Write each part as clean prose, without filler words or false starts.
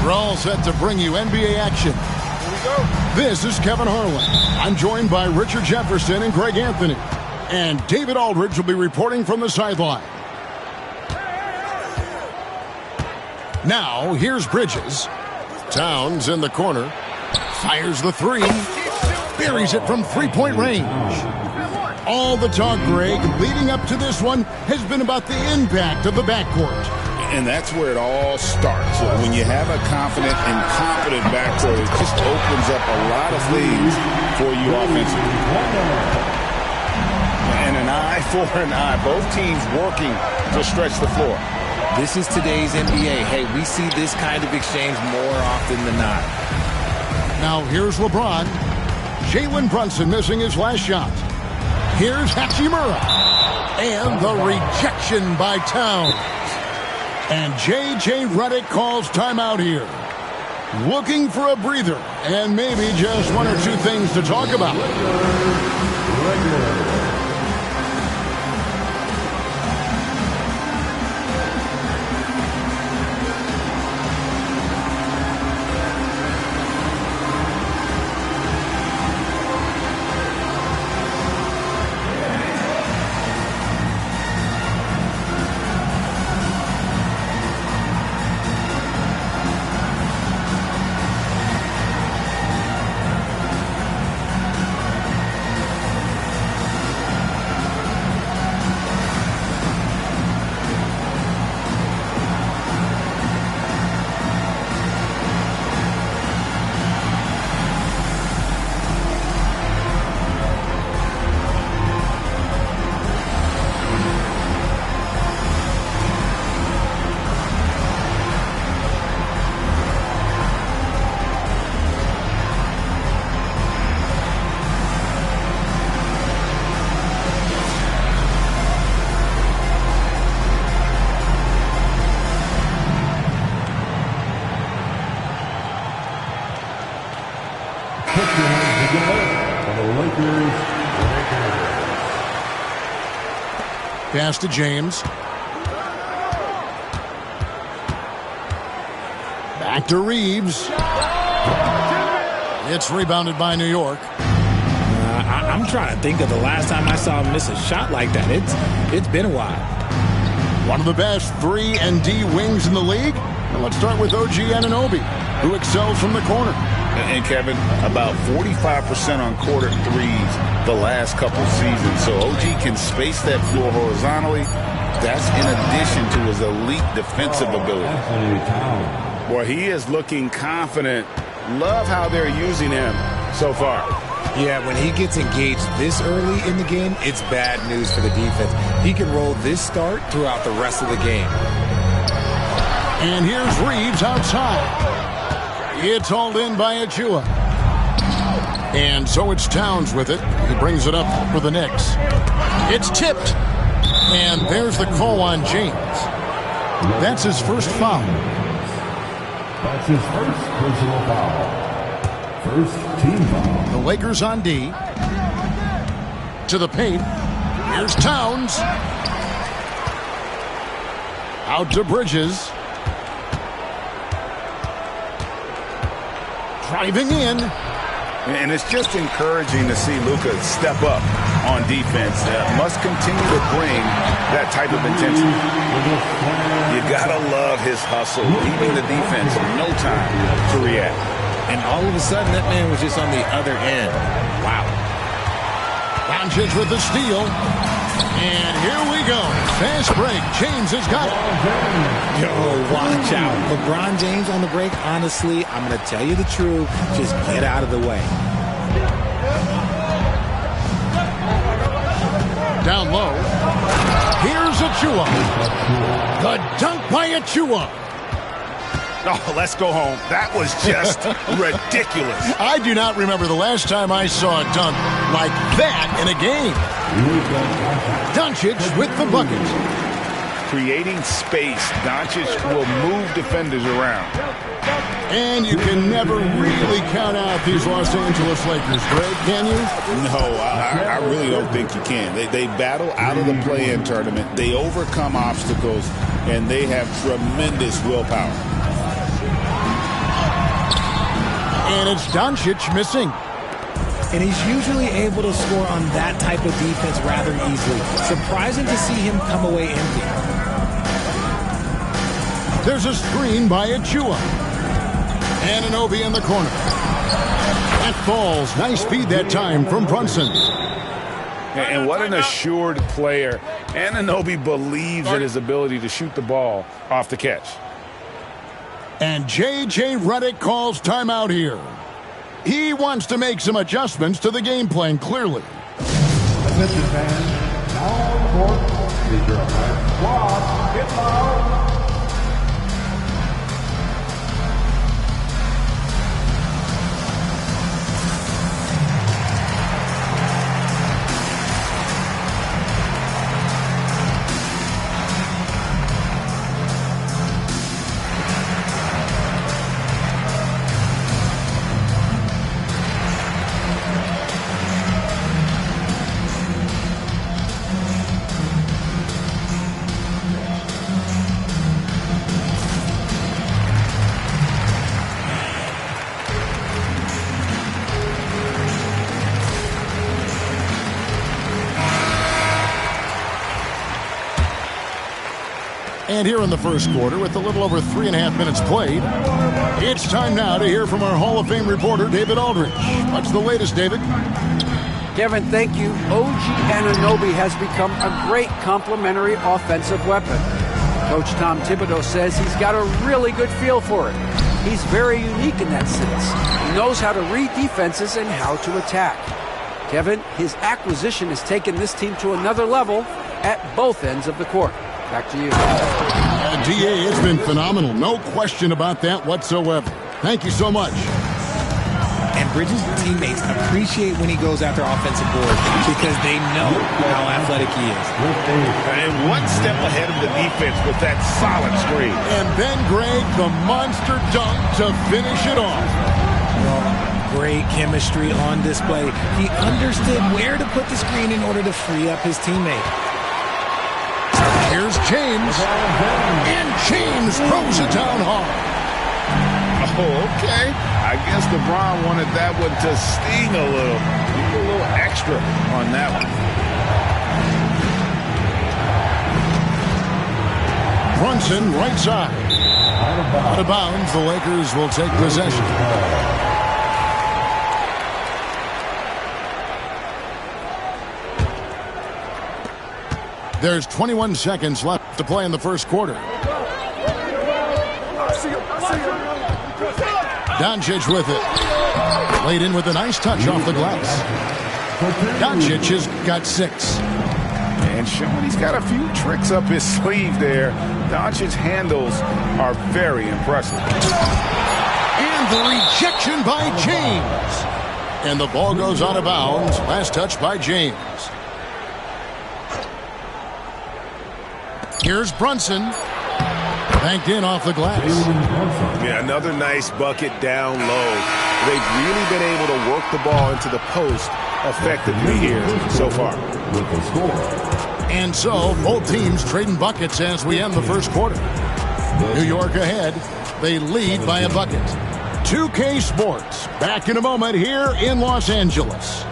We're all set to bring you NBA action. Here we go. This is Kevin Harlan. I'm joined by Richard Jefferson and Greg Anthony. And David Aldridge will be reporting from the sideline. Now, here's Bridges. Towns in the corner. Fires the three. Buries it from three-point range. All the talk, Greg, leading up to this one has been about the impact of the backcourt. And that's where it all starts. When you have a confident and competent backcourt, it just opens up a lot of things for you offensively. And an eye for an eye. Both teams working to stretch the floor. This is today's NBA. Hey, we see this kind of exchange more often than not. Now here's LeBron. Jalen Brunson missing his last shot. Here's Hachimura. And the rejection by Towns. And J.J. Redick calls timeout here. Looking for a breather and maybe just one or two things to talk about. Pass to James. Back to Reeves. It's rebounded by New York. I'm trying to think of the last time I saw him miss a shot like that. It's been a while. One of the best 3-and-D wings in the league. And let's start with OG Anunoby, who excels from the corner. And Kevin, about 45% on quarter threes the last couple seasons. So OG can space that floor horizontally. That's in addition to his elite defensive ability. Boy, he is looking confident. Love how they're using him so far. Yeah, when he gets engaged this early in the game, it's bad news for the defense. He can roll this start throughout the rest of the game. And here's Reeves outside. It's hauled in by Achua. And so it's Towns with it. He brings it up for the Knicks. It's tipped. And there's the call on James. That's his first foul. That's his first personal foul. First team foul. The Lakers on D. To the paint. Here's Towns. Out to Bridges. Driving in. And it's just encouraging to see Luka step up on defense. Must continue to bring that type of intensity. You gotta love his hustle, leaving the defense no time to react. And all of a sudden, that man was just on the other end. Wow. Doncic with the steal. And here we go. Fast break. James has got it. Yo, watch out. LeBron James on the break, honestly, I'm going to tell you the truth. Just get out of the way. Down low. Here's Achua. The dunk by Achua. Oh, let's go home. That was just ridiculous. I do not remember the last time I saw a dunk like that in a game. Doncic with the bucket. Creating space. Doncic will move defenders around. And you can never really count out these Los Angeles Lakers, Greg, can you? No, I really don't think you can. They battle out of the play-in tournament. They overcome obstacles, and they have tremendous willpower. And it's Doncic missing. And he's usually able to score on that type of defense rather easily. Surprising to see him come away empty. There's a screen by Achua. Anunoby in the corner. That falls. Nice feed that time from Brunson. And what an assured player. Anunoby believes in his ability to shoot the ball off the catch. And J.J. Redick calls timeout here. He wants to make some adjustments to the game plan, clearly. Attention fans, now on the court is your squad. Get loud. And here in the first quarter, with a little over 3.5 minutes played, it's time now to hear from our Hall of Fame reporter, David Aldridge. What's the latest, David? Kevin, thank you. OG Anunoby has become a great complementary offensive weapon. Coach Tom Thibodeau says he's got a really good feel for it. He's very unique in that sense. He knows how to read defenses and how to attack. Kevin, his acquisition has taken this team to another level at both ends of the court. Back to you. DA has been phenomenal. No question about that whatsoever. Thank you so much. And Bridges' teammates appreciate when he goes after offensive boards because they know how athletic he is. And one step ahead of the defense with that solid screen. And then, Greg, the monster dunk to finish it off. Great chemistry on display. He understood where to put the screen in order to free up his teammate. Here's James. And James throws it down hard. Oh, okay. I guess LeBron wanted that one to sting a little. A little extra on that one. Brunson, right side. Out of bounds, the Lakers will take possession. There's 21 seconds left to play in the first quarter. Doncic with it. Laid in with a nice touch off the glass. Doncic has got 6. And showing he's got a few tricks up his sleeve there. Doncic's handles are very impressive. And the rejection by James. And the ball goes out of bounds. Last touch by James. Here's Brunson. Banked in off the glass. Yeah, another nice bucket down low. They've really been able to work the ball into the post effectively here so far. And so, both teams trading buckets as we end the first quarter. New York ahead. They lead by a bucket. 2K Sports. Back in a moment here in Los Angeles.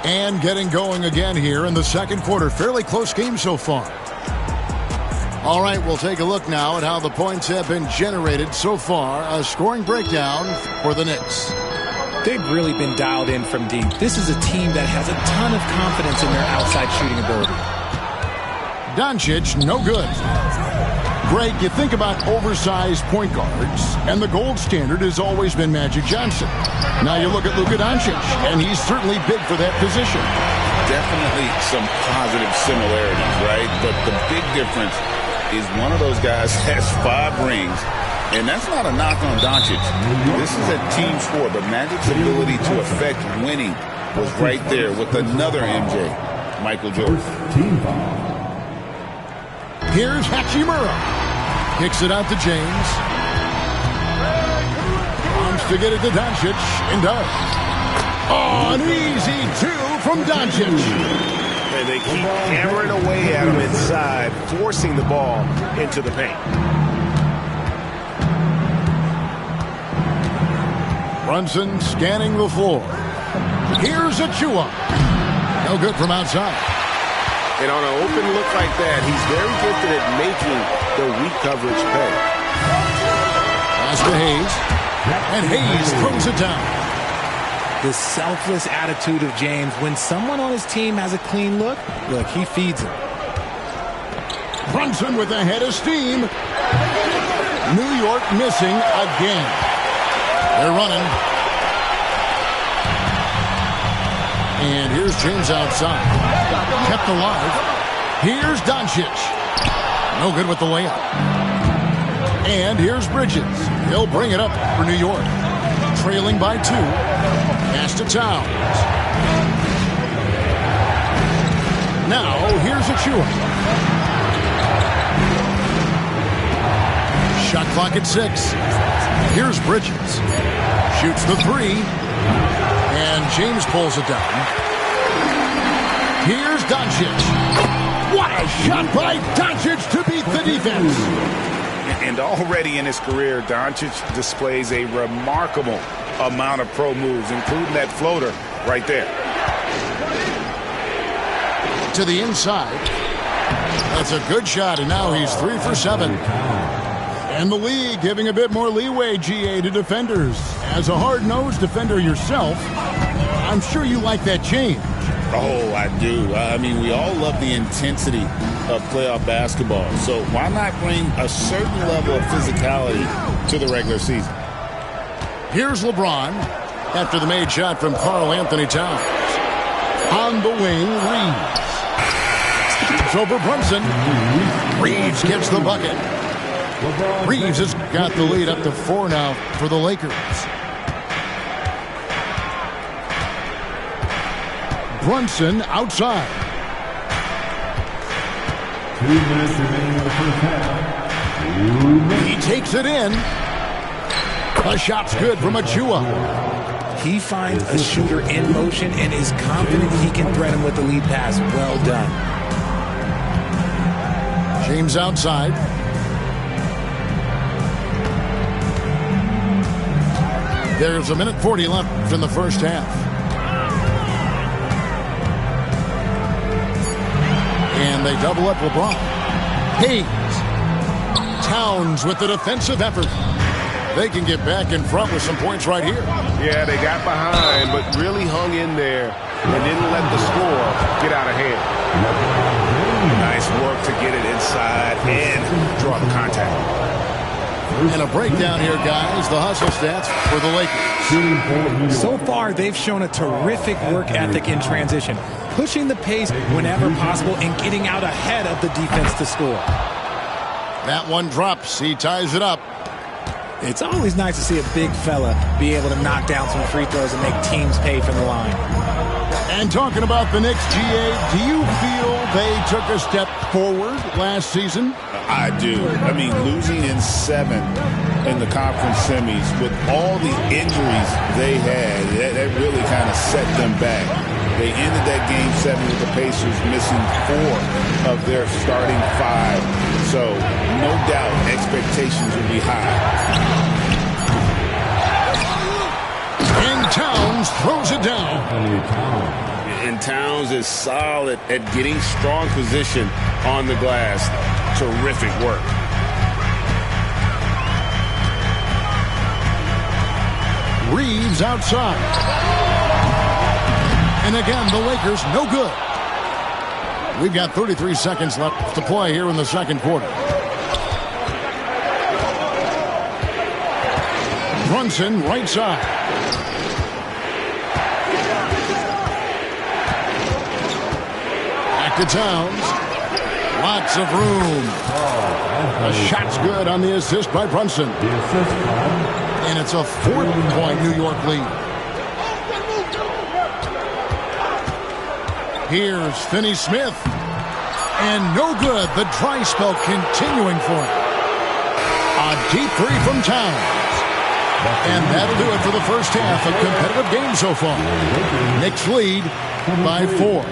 And getting going again here in the second quarter. Fairly close game so far. All right, we'll take a look now at how the points have been generated so far. A scoring breakdown for the Knicks. They've really been dialed in from deep. This is a team that has a ton of confidence in their outside shooting ability. Doncic, no good. Greg, you think about oversized point guards, and the gold standard has always been Magic Johnson. Now you look at Luka Doncic, and he's certainly big for that position. Definitely some positive similarities, right? But the big difference is one of those guys has 5 rings, and that's not a knock on Doncic. This is a team sport, but Magic's ability to affect winning was right there with another MJ, Michael Jordan. Here's Hachimura. Kicks it out to James. Wants to get it to Doncic, and does. Oh, an easy 2 from Doncic. And they keep hammering away at him inside, forcing the ball into the paint. Brunson scanning the floor. Here's Achua. No good from outside. And on an open look like that, he's very gifted at making the weak coverage pay. Pass to Hayes. And Hayes throws it down. The selfless attitude of James. When someone on his team has a clean look, he feeds him. Brunson with a head of steam. New York missing again. They're running. And here's James outside. Kept alive. Here's Doncic. No good with the layup. And here's Bridges. He'll bring it up for New York. Trailing by 2. Pass to Towns. Now here's Achua. Shot clock at 6. Here's Bridges. Shoots the 3. And James pulls it down. Here's Doncic. What a shot by Doncic to beat the defense. And already in his career, Doncic displays a remarkable amount of pro moves, including that floater right there. To the inside. That's a good shot, and now he's 3 for 7. And the league giving a bit more leeway, GA, to defenders. As a hard-nosed defender yourself, I'm sure you like that change. Oh, I do. I mean, we all love the intensity of playoff basketball. So why not bring a certain level of physicality to the regular season? Here's LeBron after the made shot from Karl Anthony Towns. On the wing, Reeves. It's over Brunson. Reeves gets the bucket. Reeves has got the lead up to 4 now for the Lakers. Brunson outside. 2 minutes remaining in the first half. He takes it in. The shot's good from Achua. He finds a shooter in motion and is confident he can thread him with the lead pass. Well done. James outside. There's 1:40 left in the first half. And they double up LeBron. Hayes. Towns with the defensive effort. They can get back in front with some points right here. Yeah, they got behind, but really hung in there and didn't let the score get out of hand. Nice work to get it inside and draw the contact. And a breakdown here, guys. The hustle stats for the Lakers. So far, they've shown a terrific work ethic in transition, pushing the pace whenever possible and getting out ahead of the defense to score. That one drops. He ties it up. It's always nice to see a big fella be able to knock down some free throws and make teams pay from the line. And talking about the Knicks, GA, do you feel they took a step forward last season? I do. I mean, losing in 7 in the conference semis with all the injuries they had, that really kind of set them back. They ended that game 7 with the Pacers missing 4 of their starting 5. So, no doubt, expectations will be high. And Towns throws it down. And Towns is solid at getting strong position on the glass. Terrific work. Reeves outside. And again, the Lakers no good. We've got 33 seconds left to play here in the second quarter. Brunson right side. Back to Towns. Lots of room. A shot's good on the assist by Brunson. And it's a 4-point New York lead. Here's Finney-Smith. And no good. The dry spell continuing for him. A deep three from Towns. And that'll do it for the first half. A competitive game so far. Knicks lead by 4.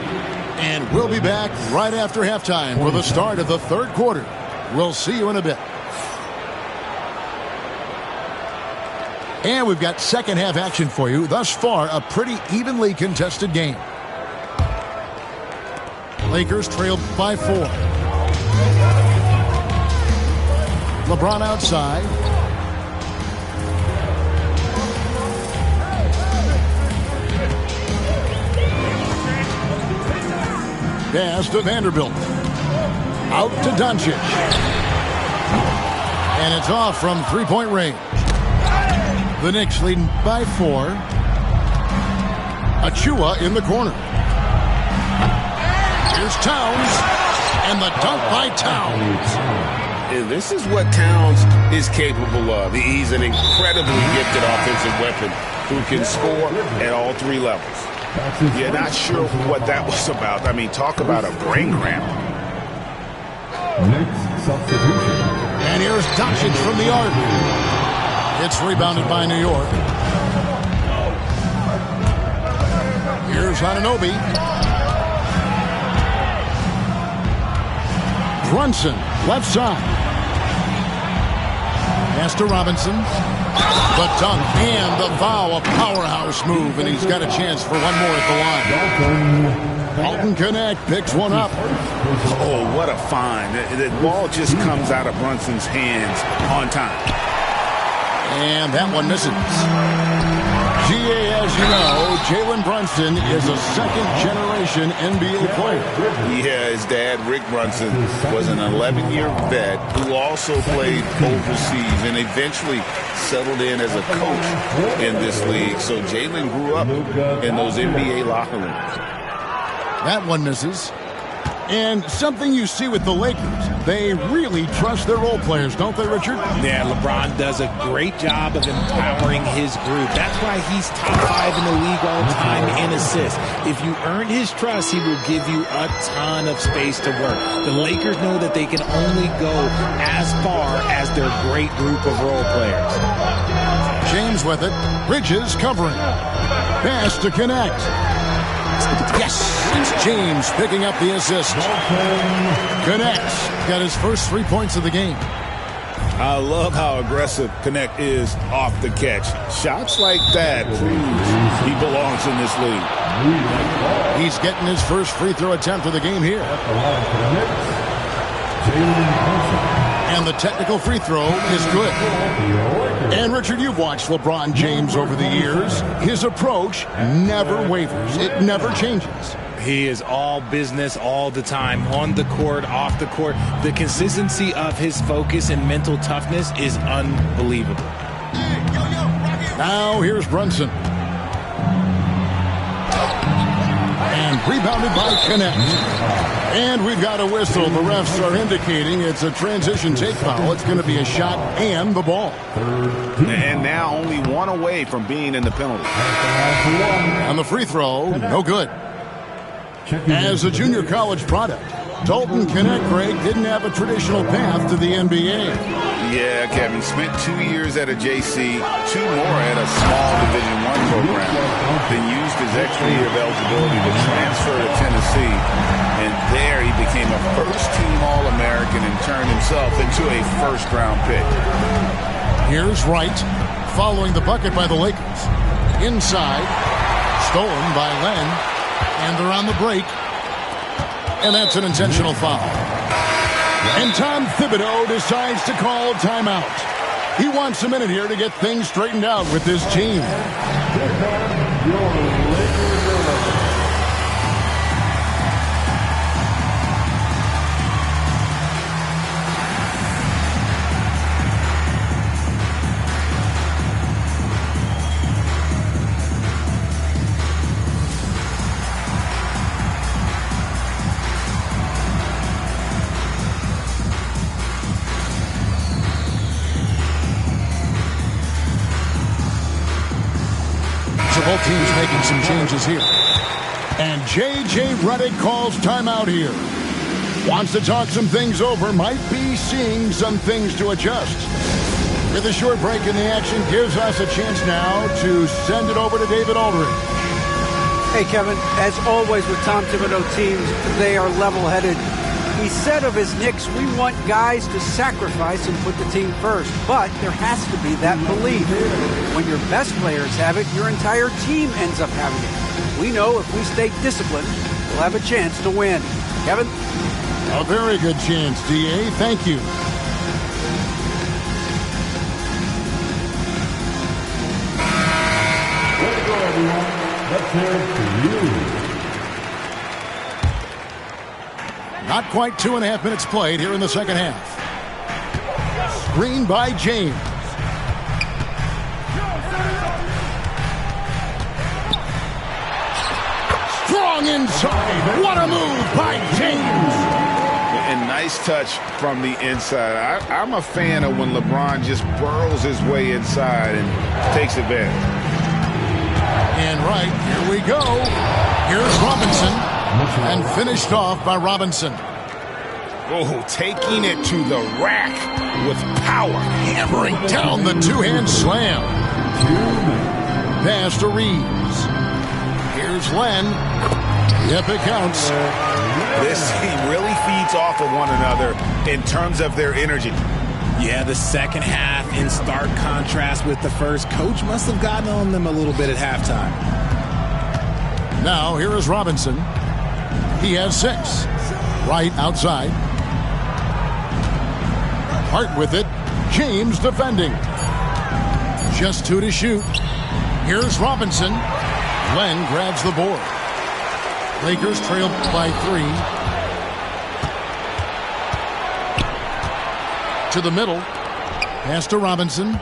And we'll be back right after halftime for the start of the third quarter. We'll see you in a bit. And we've got second half action for you. Thus far, a pretty evenly contested game. Lakers trailed by 4. LeBron outside. Pass to Vanderbilt. Out to Doncic. And it's off from three-point range. The Knicks leading by 4. Achua in the corner. Here's Towns. And the dunk by Towns. And this is what Towns is capable of. He's an incredibly gifted offensive weapon who can score at all 3 levels. Yeah, not sure what that was about. I mean, talk about a brain cramp. Next substitution. And here's Doncic from the arc. It's rebounded by New York. Here's Anunoby. Brunson, left side. Pass to Robinson. The dunk and the foul, a powerhouse move, and he's got a chance for one more at the line. Dalton Connect picks one up. Oh, what a find. The ball just comes out of Brunson's hands on time. And that one misses. GA, as you know, Jalen Brunson is a second-generation NBA player. Yeah, his dad, Rick Brunson, was an 11-year vet who also played overseas and eventually settled in as a coach in this league. So Jalen grew up in those NBA locker rooms. That one misses. And something you see with the Lakers, they really trust their role players, don't they, Richard? Yeah, LeBron does a great job of empowering his group. That's why he's top 5 in the league all time in assists. If you earn his trust, he will give you a ton of space to work. The Lakers know that they can only go as far as their great group of role players. James with it. Bridges covering. Pass to Connect. Yes, it's James picking up the assist. Connects. Got his first 3 points of the game. I love how aggressive Connect is off the catch. Shots like that proves he belongs in this league. He's getting his first free throw attempt of the game here. And the technical free throw is good. And Richard, you've watched LeBron James over the years. His approach never wavers. It never changes. He is all business all the time, on the court, off the court. The consistency of his focus and mental toughness is unbelievable. Now here's Brunson. And rebounded by Connect. And we've got a whistle. The refs are indicating it's a transition take foul. It's going to be a shot and the ball. And now only one away from being in the penalty. And the free throw, no good. As a junior college product, Dalton Connect, Greg, didn't have a traditional path to the NBA. Yeah, Kevin, spent 2 years at a JC, 2 more at a small Division I program, then used his extra year of eligibility to transfer to Tennessee, and there he became a first-team All-American and turned himself into a first-round pick. Here's Wright, following the bucket by the Lakers. Inside, stolen by Len, And they're on the break. And that's an intentional foul. And Tom Thibodeau decides to call timeout. He wants a minute here to get things straightened out with his team. Both teams making some changes here. And J.J. Redick calls timeout here. Wants to talk some things over. Might be seeing some things to adjust. With a short break in the action, gives us a chance now to send it over to David Aldridge. Hey, Kevin, as always with Tom Thibodeau teams, they are level-headed. He said of his Knicks, we want guys to sacrifice and put the team first. But there has to be that belief. When your best players have it, your entire team ends up having it. We know if we stay disciplined, we'll have a chance to win. Kevin? A very good chance, D.A. Thank you. Way to go, everyone. Let's hear it for you. Not quite 2.5 minutes played here in the second half. Screen by James. Strong inside. What a move by James. And nice touch from the inside. I'm a fan of when LeBron just burrows his way inside and takes advantage. And right, here we go. Here's Robinson. And finished off by Robinson. Oh, taking it to the rack with power. Hammering down the two-hand slam. Pass to Reeves. Here's Len. Yep, it counts. This team really feeds off of one another in terms of their energy. Yeah, the second half in stark contrast with the first. Coach must have gotten on them a little bit at halftime. Now, here is Robinson. He has 6. Right outside. Hart with it. James defending. Just 2 to shoot. Here's Robinson. Len grabs the board. Lakers trail by 3. To the middle. Pass to Robinson.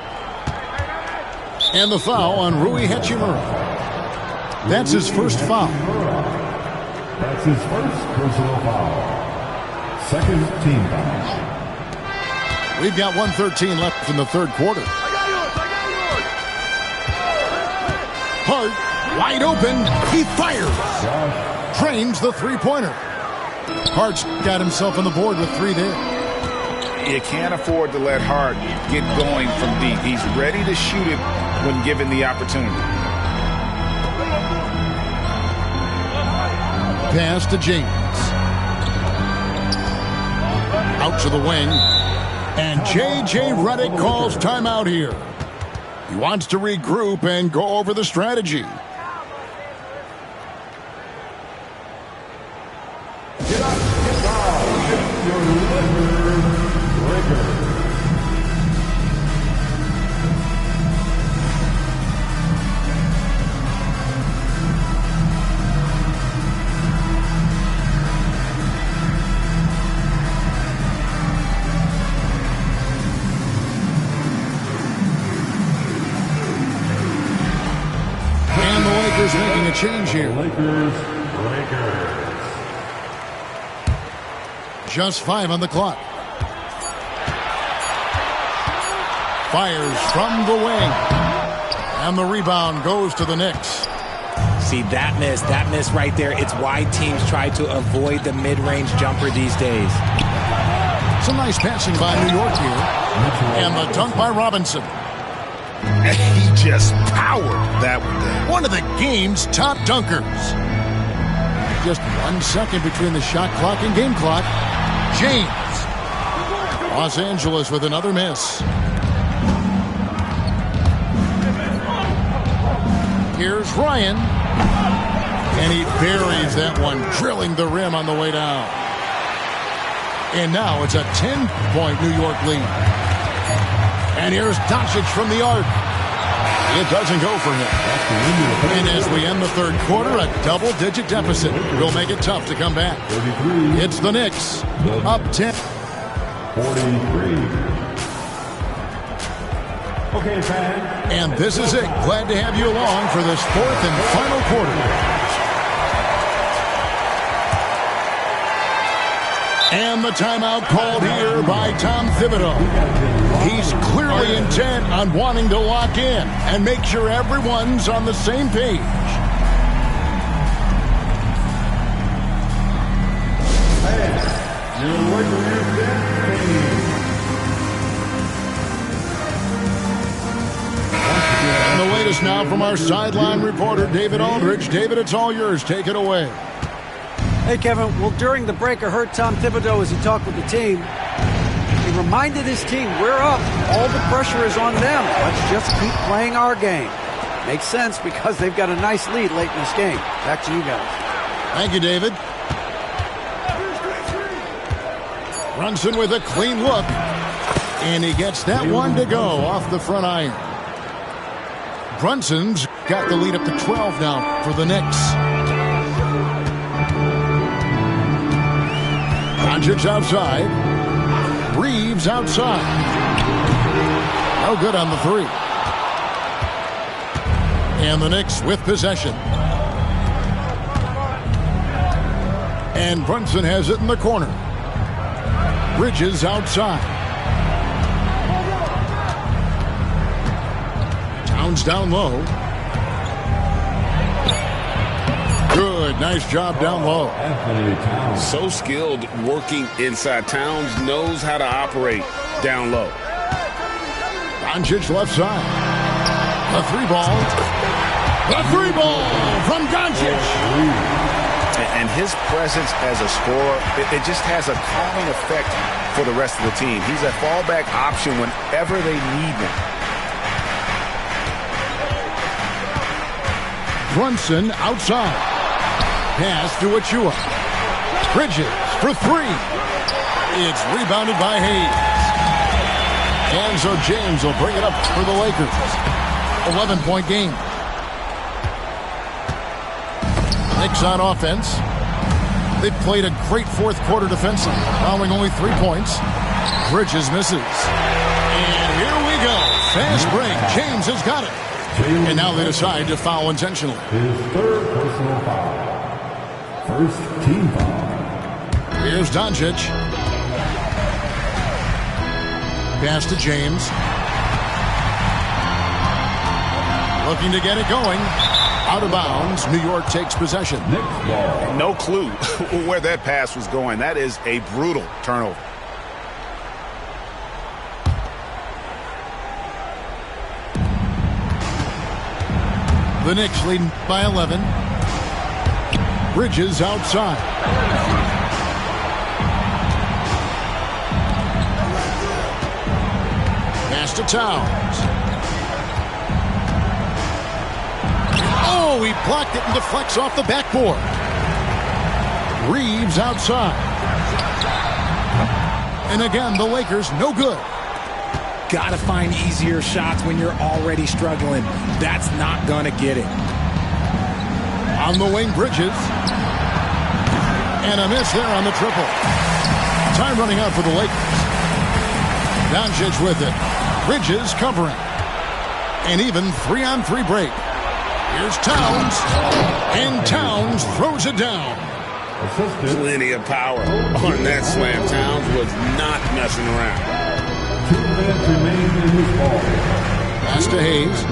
And the foul on Rui Hachimura. That's his first foul. That's his first personal foul. Second team foul. We've got 1:13 left in the third quarter. Hart, wide open. He fires. Drains the three-pointer. Hart's got himself on the board with 3 there. You can't afford to let Hart get going from deep. He's ready to shoot it when given the opportunity. Pass to James. Out to the wing. And J.J. Redick calls timeout here. He wants to regroup and go over the strategy. Get up, get down, get your liver breaker. Making a change here. Lakers breakers. Just 5 on the clock. Fires from the wing. And the rebound goes to the Knicks. See, that miss right there. It's why teams try to avoid the mid-range jumper these days. Some nice passing by New York here. And the dunk by Robinson. He just powered that one down. One of the game's top dunkers. Just 1 second between the shot clock and game clock. James. Los Angeles with another miss. Here's Ryan. And he buries that one, drilling the rim on the way down. And now it's a 10-point New York lead. And here's Doncic from the arc. It doesn't go for him. And as we end the third quarter, a double-digit deficit will make it tough to come back. It's the Knicks, up 10. 43. Okay, fans. And this is it. Glad to have you along for this fourth and final quarter. And the timeout called here by Tom Thibodeau. He's clearly intent on wanting to lock in and make sure everyone's on the same page. And the latest now from our sideline reporter, David Aldridge. David, it's all yours. Take it away. Hey, Kevin. Well, during the break, I heard Tom Thibodeau as he talked with the team. He reminded his team, we're up. All the pressure is on them. Let's just keep playing our game. Makes sense because they've got a nice lead late in this game. Back to you guys. Thank you, David. Brunson with a clean look. And he gets that one to go off the front iron. Brunson's got the lead up to 12 now for the Knicks. Doncic outside. Reeves outside. No good on the three. And the Knicks with possession. And Brunson has it in the corner. Bridges outside. Towns down low. Good, nice job down low. So skilled working inside. Towns knows how to operate down low. Doncic left side. The three ball. The three ball from Doncic. And his presence as a scorer, it just has a calming effect for the rest of the team. He's a fallback option whenever they need him. Brunson outside. Pass to Achua. Bridges for three. It's rebounded by Hayes. And so James will bring it up for the Lakers. 11-point game. Knicks on offense. They played a great fourth quarter defensively, allowing only 3 points. Bridges misses. And here we go. Fast break. James has got it. And now they decide to foul intentionally. His third personal foul. First team foul. Here's Doncic. Pass to James. Looking to get it going. Out of bounds. New York takes possession. No clue where that pass was going. That is a brutal turnover. The Knicks leading by 11. Bridges outside. Pass to Towns. Oh, he blocked it and deflects off the backboard. Reeves outside. And again, the Lakers no good. Got to find easier shots when you're already struggling. That's not going to get it. On the wing, Bridges. And a miss there on the triple. Time running out for the Lakers. Doncic with it. Bridges covering. And even 3-on-3 break. Here's Towns. And Towns throws it down. Plenty of power on that slam. Towns was not messing around. 2 minutes remain in this ball. Pass to Hayes.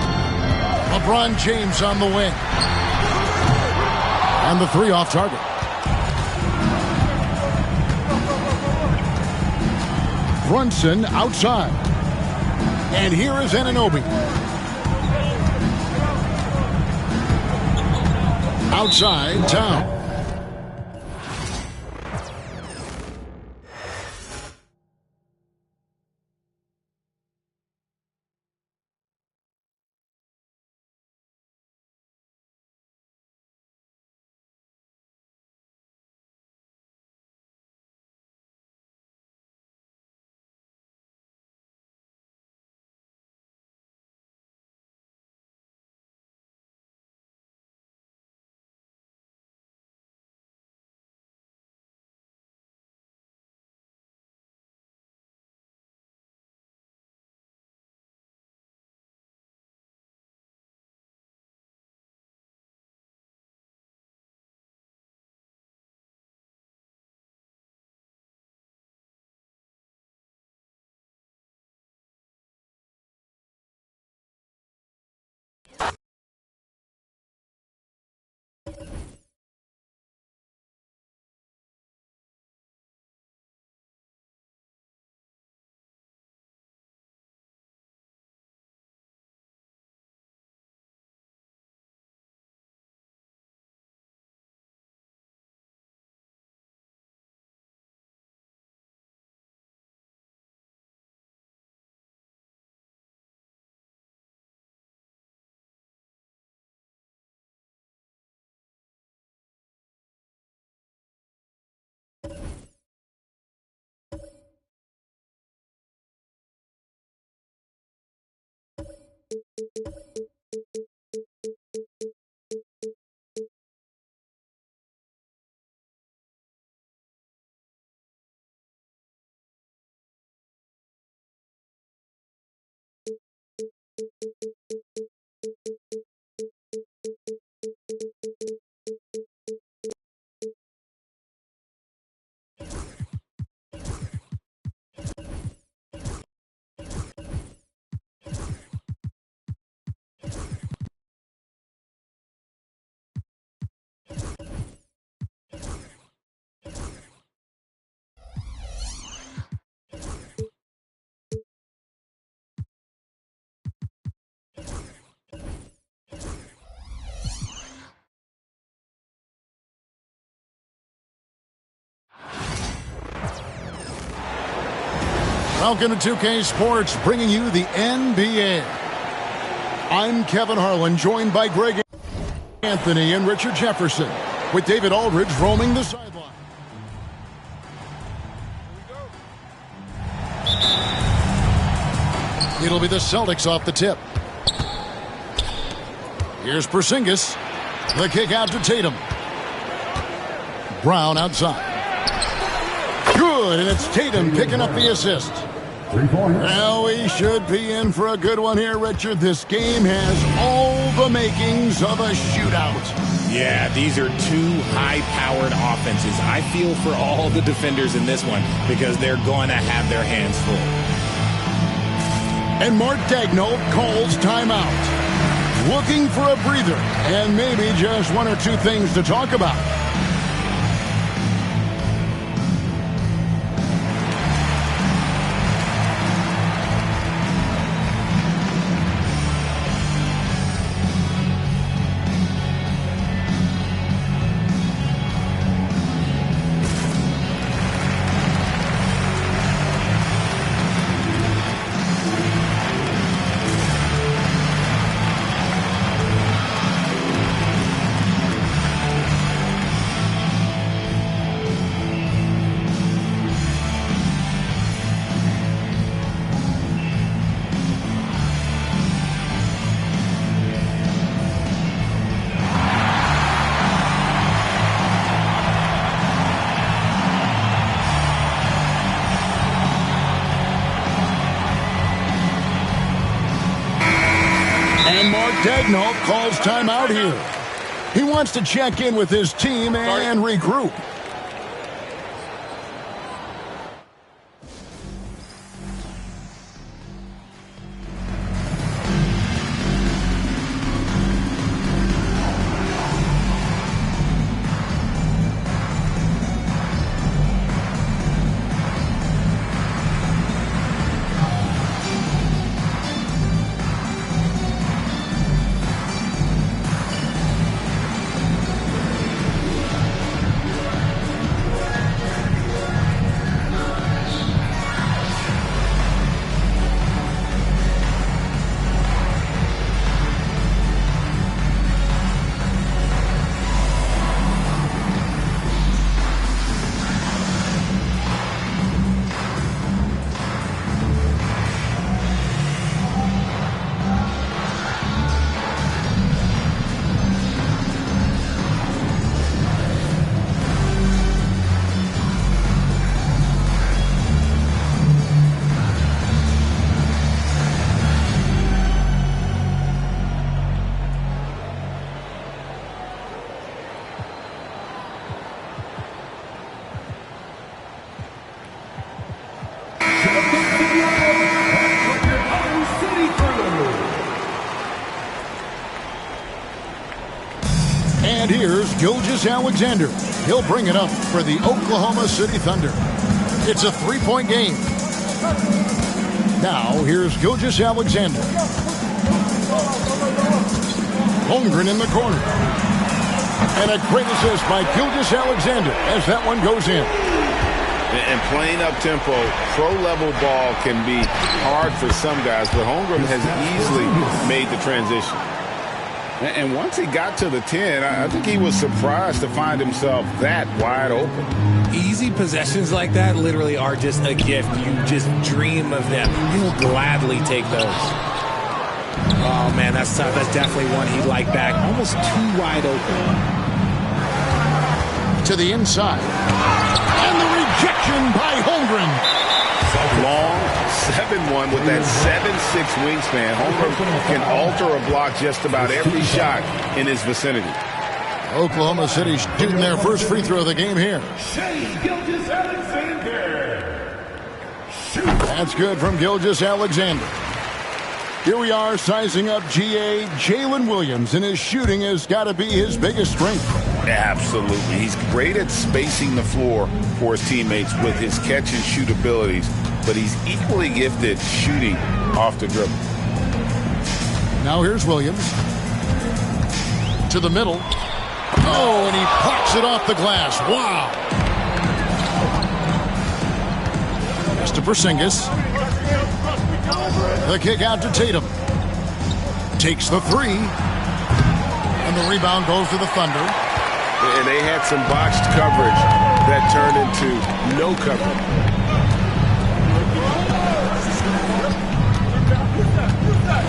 LeBron James on the wing. And the three off target. Brunson outside. And here is Anunoby. Outside, Towns. Welcome to 2K Sports, bringing you the NBA. I'm Kevin Harlan, joined by Greg Anthony and Richard Jefferson, with David Aldridge roaming the sideline. It'll be the Celtics off the tip. Here's Porzingis. The kick out to Tatum. Brown outside. Good, and it's Tatum picking up the assist. 3 points. Well, we should be in for a good one here, Richard. This game has all the makings of a shootout. Yeah, these are two high-powered offenses. I feel for all the defenders in this one because they're going to have their hands full. And Mark Daigneault calls timeout. Looking for a breather and maybe just one or two things to talk about. Daigneault calls timeout here. He wants to check in with his team and regroup. And here's Gilgeous-Alexander. He'll bring it up for the Oklahoma City Thunder. It's a three-point game. Now, here's Gilgeous-Alexander. Holmgren in the corner. And a great assist by Gilgeous-Alexander as that one goes in. And playing up-tempo, pro-level ball can be hard for some guys, but Holmgren has easily made the transition. And once he got to the 10, I think he was surprised to find himself that wide open. Easy possessions like that literally are just a gift. You just dream of them. You'll gladly take those. Oh, man, that's tough. That's definitely one he'd like back. Almost too wide open. To the inside. And the rejection by Holmgren. Long 7'1" with that 7'6" wingspan. Holmgren can alter a block just about every shot in his vicinity. Oklahoma City shooting their first free throw of the game here. That's good from Gilgeous-Alexander. Here we are sizing up GA. Jalen Williams, and his shooting has got to be his biggest strength. Absolutely. He's great at spacing the floor for his teammates with his catch and shoot abilities, but he's equally gifted shooting off the dribble. Now here's Williams. To the middle. Oh, and he plucks it off the glass. Wow. Pass to Porzingis. The kick out to Tatum. Takes the three. And the rebound goes to the Thunder. And they had some botched coverage that turned into no coverage.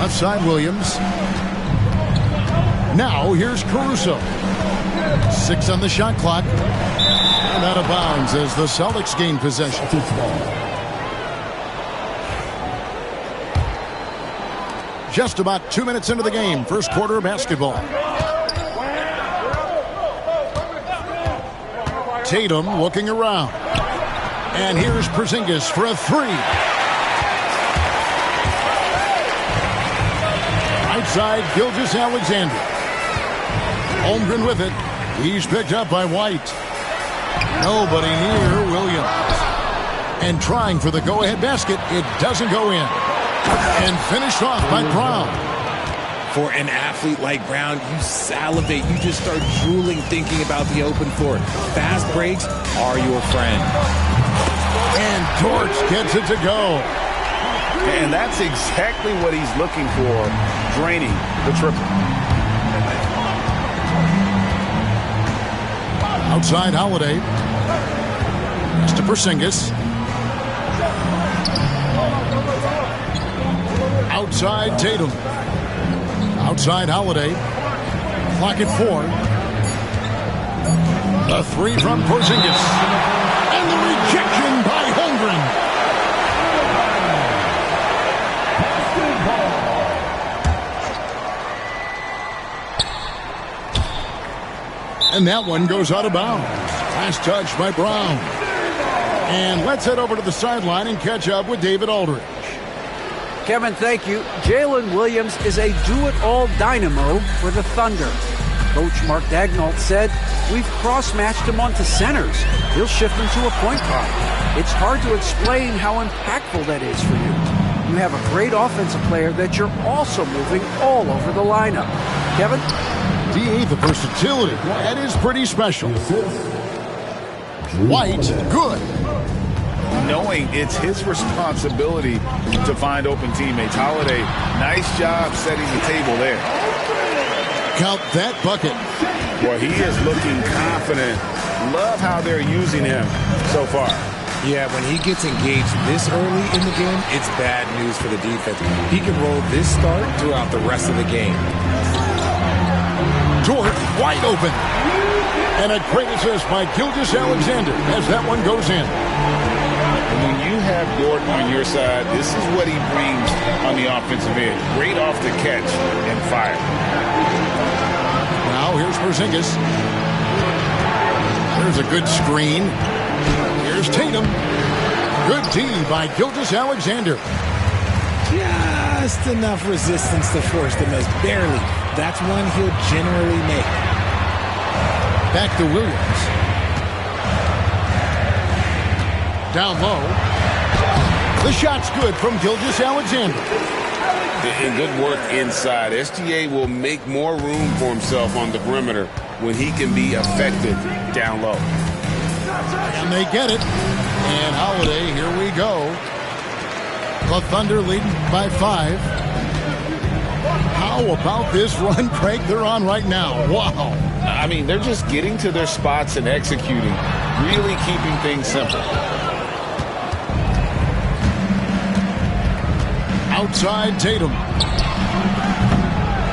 Left side, Williams. Now here's Caruso. 6 on the shot clock. And out of bounds as the Celtics gain possession. Just about 2 minutes into the game. First quarter of basketball. Tatum looking around. And here's Porzingis for a three. Right side, Gilgeous-Alexander. Holmgren with it. He's picked up by White. Nobody near Williams. And trying for the go-ahead basket. It doesn't go in. And finished off by Brown. For an athlete like Brown, you salivate. You just start drooling thinking about the open floor. Fast breaks are your friend. And Dort gets it to go. And that's exactly what he's looking for, draining the triple. Outside Holiday. Pass to Porzingis. Outside Tatum. Outside Holiday. Clock at 4. A three from Porzingis. And the rejection by Holmgren. And that one goes out of bounds. Last touch by Brown. And let's head over to the sideline and catch up with David Aldridge. Kevin, thank you. Jalen Williams is a do-it-all dynamo for the Thunder. Coach Mark Daigneault said, "We've cross-matched him onto centers. He'll shift him to a point guard. It's hard to explain how impactful that is for you. You have a great offensive player that you're also moving all over the lineup." Kevin? DA, the versatility. That is pretty special. White, good. Knowing it's his responsibility to find open teammates. Holiday, nice job setting the table there. Count that bucket. Boy, he is looking confident. Love how they're using him so far. Yeah, when he gets engaged this early in the game, it's bad news for the defense. He can roll this start throughout the rest of the game. Dort wide open. And a great assist by Gilgeous-Alexander as that one goes in. And when you have Dort on your side, this is what he brings on the offensive end. Great off the catch and fire. Now here's Porzingis. There's a good screen. Here's Tatum. Good D by Gilgeous-Alexander. Just enough resistance to force the miss. Barely. That's one he'll generally make. Back to Williams. Down low. The shot's good from Gilgeous-Alexander. And good work inside. SGA will make more room for himself on the perimeter when he can be effective down low. And they get it. And Holiday, here we go. The Thunder leading by 5. How about this run, Craig, they're on right now? Wow. I mean, they're just getting to their spots and executing, really keeping things simple. Outside Tatum.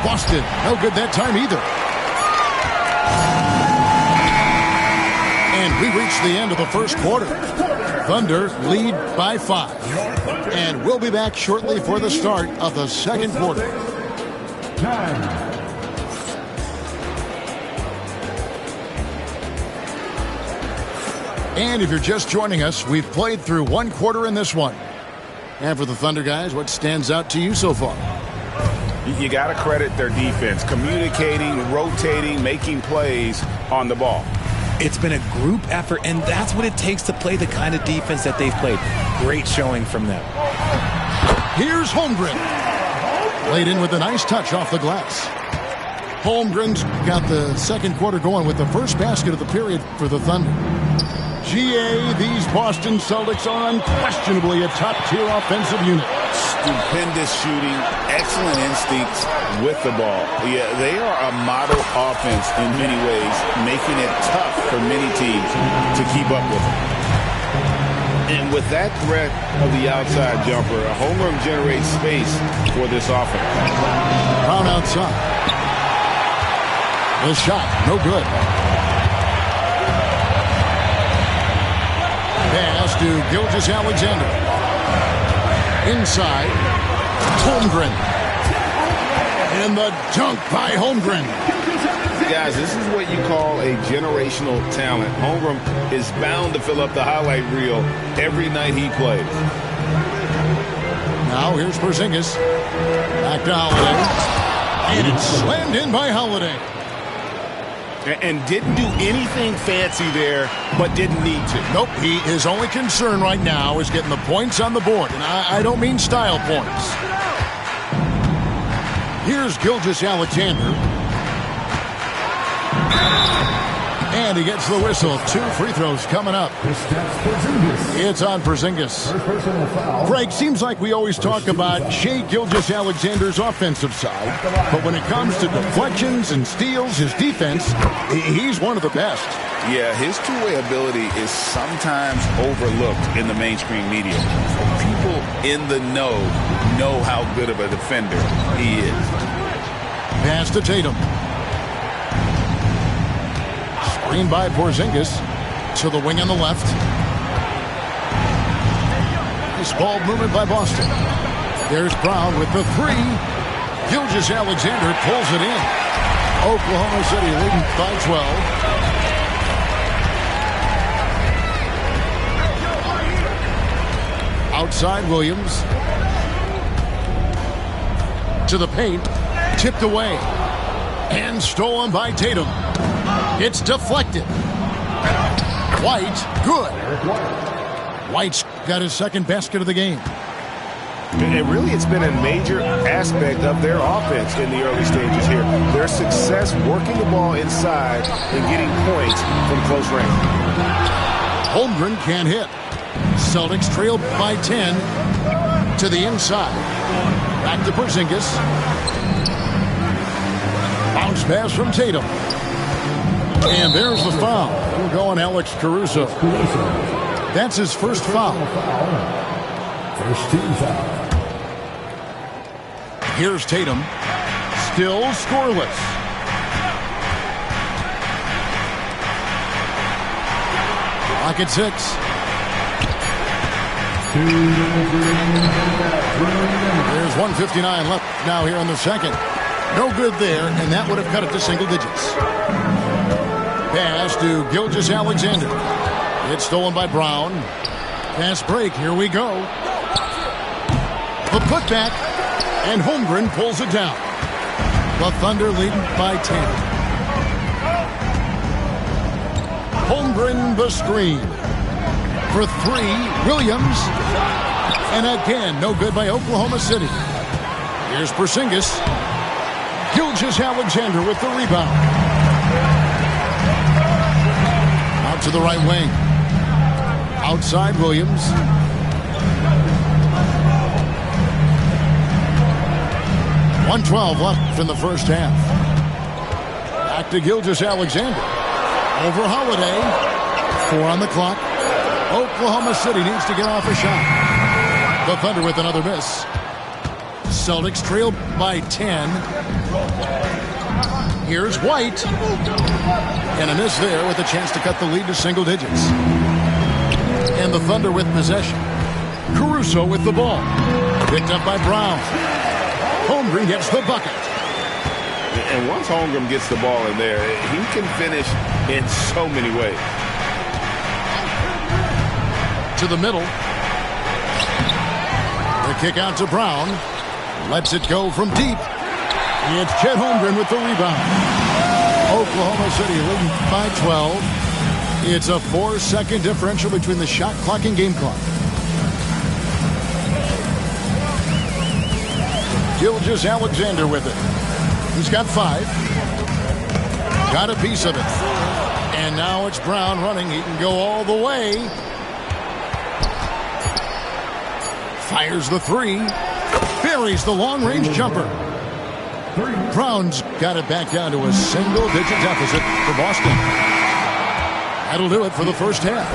Boston. No good that time either. And we reach the end of the first quarter. Thunder lead by 5. And we'll be back shortly for the start of the second quarter. And if you're just joining us, we've played through one quarter in this one. And for the Thunder guys, what stands out to you so far? You got to credit their defense, communicating, rotating, making plays on the ball. It's been a group effort, and that's what it takes to play the kind of defense that they've played. Great showing from them. Here's Holmgren. Laid in with a nice touch off the glass. Holmgren's got the second quarter going with the first basket of the period for the Thunder. GA, these Boston Celtics are unquestionably a top-tier offensive unit. Stupendous shooting, excellent instincts with the ball. Yeah, they are a model offense in many ways, making it tough for many teams to keep up with them. And with that threat of the outside jumper, a home run generates space for this offense. Brown outside. The shot, no good. Pass to Gilgeous-Alexander. Inside, Holmgren. And the dunk by Holmgren. Guys, this is what you call a generational talent. Holmgren is bound to fill up the highlight reel every night he plays. Now here's Porzingis. Back to Holiday. And it's slammed in by Holiday. And didn't do anything fancy there, but didn't need to. Nope, his only concern right now is getting the points on the board. And I don't mean style points. Here's Gilgeous-Alexander. And he gets the whistle. 2 free throws coming up. It's on Porzingis. Greg, seems like we always talk about Shai Gilgeous-Alexander's offensive side, but when it comes to deflections and steals, his defense, he's one of the best. Yeah, his two-way ability is sometimes overlooked in the mainstream media. People in the know how good of a defender he is. Pass to Tatum. Screen by Porzingis to the wing on the left. Nice ball movement by Boston. There's Brown with the 3. Gilgeous-Alexander pulls it in. Oklahoma City leading by 12. Outside Williams. To the paint. Tipped away. And stolen by Tatum. It's deflected. White, good. White's got his second basket of the game. And really, it's been a major aspect of their offense in the early stages here. Their success working the ball inside and getting points from close range. Holmgren can't hit. Celtics trailed by 10 to the inside. Back to Porzingis. Bounce pass from Tatum. And there's the foul. We're going Alex Caruso. That's his first foul. First team foul. Here's Tatum. Still scoreless. Clock at 6. There's 1:59 left now here in the second. No good there, and that would have cut it to single digits. Pass to Gilgeous-Alexander. It's stolen by Brown. Fast break. Here we go. The putback, and Holmgren pulls it down. The Thunder leading by 10. Holmgren the screen. For 3, Williams. And again, no good by Oklahoma City. Here's Porzingis. Gilgeous-Alexander with the rebound. Out to the right wing. Outside Williams. .112 left in the first half. Back to Gilgeous-Alexander. Over Holiday. 4 on the clock. Oklahoma City needs to get off a shot. The Thunder with another miss. Celtics trail by 10. Here's White. And a miss there with a chance to cut the lead to single digits. And the Thunder with possession. Caruso with the ball. Picked up by Brown. Holmgren gets the bucket. And once Holmgren gets the ball in there, he can finish in so many ways. To the middle. The kick out to Brown. Lets it go from deep. It's Chet Holmgren with the rebound. Oklahoma City leading by 12. It's a 4-second differential between the shot clock and game clock. Gilgeous-Alexander with it. He's got 5. Got a piece of it. And now it's Brown running. He can go all the way. Fires the 3. Buries the long-range jumper. Brown's got it back down to a single-digit deficit for Boston. That'll do it for the first half.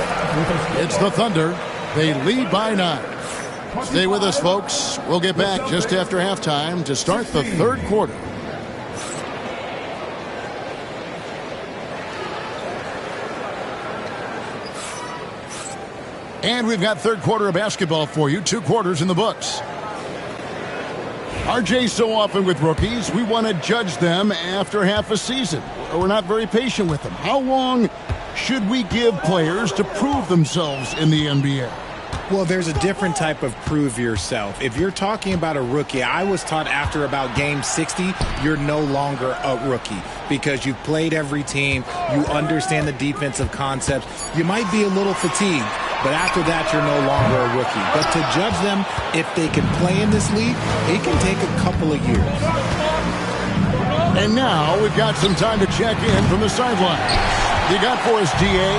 It's the Thunder. They lead by 9. Stay with us, folks. We'll get back just after halftime to start the third quarter. And we've got third quarter of basketball for you. 2 quarters in the books. RJ, so often with rookies, we want to judge them after half a season. We're not very patient with them. How long should we give players to prove themselves in the NBA? Well, there's a different type of prove yourself. If you're talking about a rookie, I was taught after about game 60, you're no longer a rookie because you've played every team. You understand the defensive concepts. You might be a little fatigued, but after that, you're no longer a rookie. But to judge them, if they can play in this league, it can take a couple of years. And now we've got some time to check in from the sideline. You got for us, DA?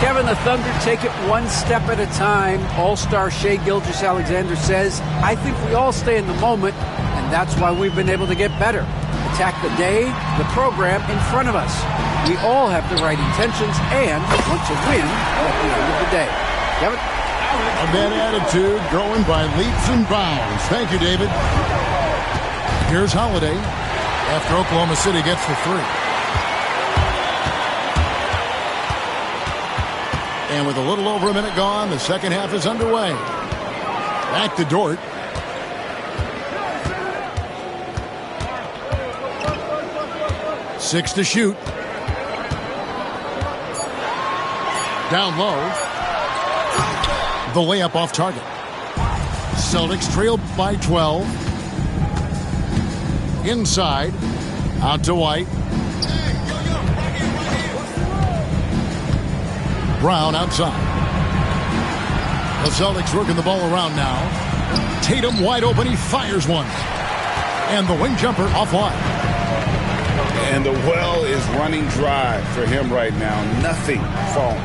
Kevin, the Thunder take it one step at a time. All-star Shai Gilgeous-Alexander says, I think we all stay in the moment, and that's why we've been able to get better. Attack the day, the program in front of us. We all have the right intentions and want to win at the end of the day. Kevin? That attitude growing by leaps and bounds. Thank you, David. Here's Holiday after Oklahoma City gets the 3. And with a little over a minute gone, the second half is underway. Back to Dort. Six to shoot. Down low. The layup off target. Celtics trail by 12. Inside. Out to White. Brown outside. The Celtics working the ball around now. Tatum wide open. He fires one. And the wing jumper offline. And the well is running dry for him right now. Nothing falling.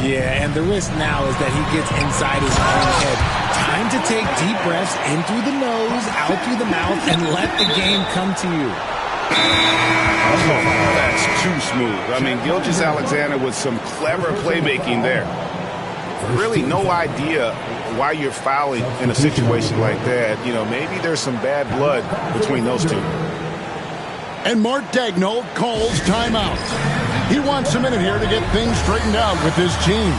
Yeah, and the risk now is that he gets inside his own head. Time to take deep breaths in through the nose, out through the mouth, and let the game come to you. Oh, that's too smooth. I mean, Gilgeous-Alexander with some clever playmaking there. Really no idea why you're fouling in a situation like that. You know, maybe there's some bad blood between those two. And Mark Daigneault calls timeout. He wants a minute here to get things straightened out with his team.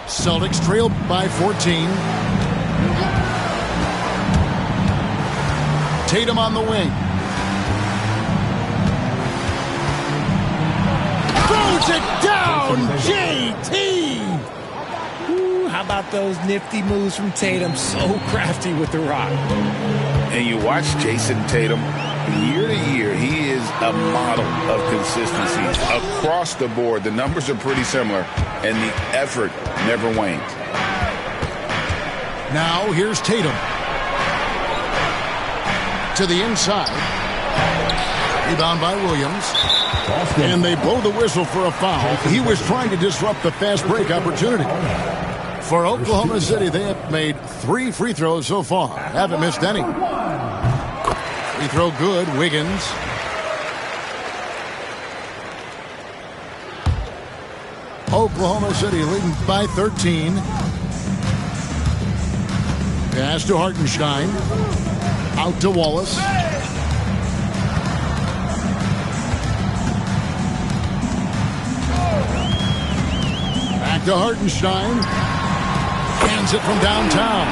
Celtics trail by 14. Tatum on the wing. Throws it down, JT! Ooh, how about those nifty moves from Tatum? So crafty with the rock. And you watch Jason Tatum. Year to year, he is a model of consistency. Across the board, the numbers are pretty similar, and the effort never wanes. Now here's Tatum. To the inside. Rebound by Williams. And they blow the whistle for a foul. He was trying to disrupt the fast break opportunity. For Oklahoma City, they have made 3 free throws so far. Haven't missed any. Free throw good. Wiggins. Oklahoma City leading by 13. Pass to Hartenstein. Out to Wallace. Back to Hartenstein. Hands it from downtown.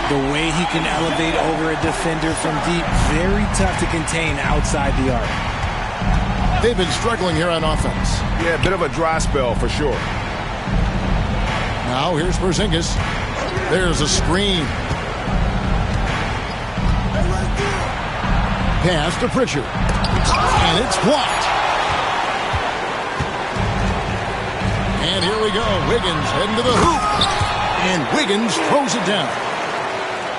The way he can elevate over a defender from deep, very tough to contain outside the arc. They've been struggling here on offense. Yeah, a bit of a dry spell for sure. Now here's Porzingis. There's a screen. Pass to Pritchard. And it's blocked. And here we go. Wiggins heading to the hoop. And Wiggins throws it down.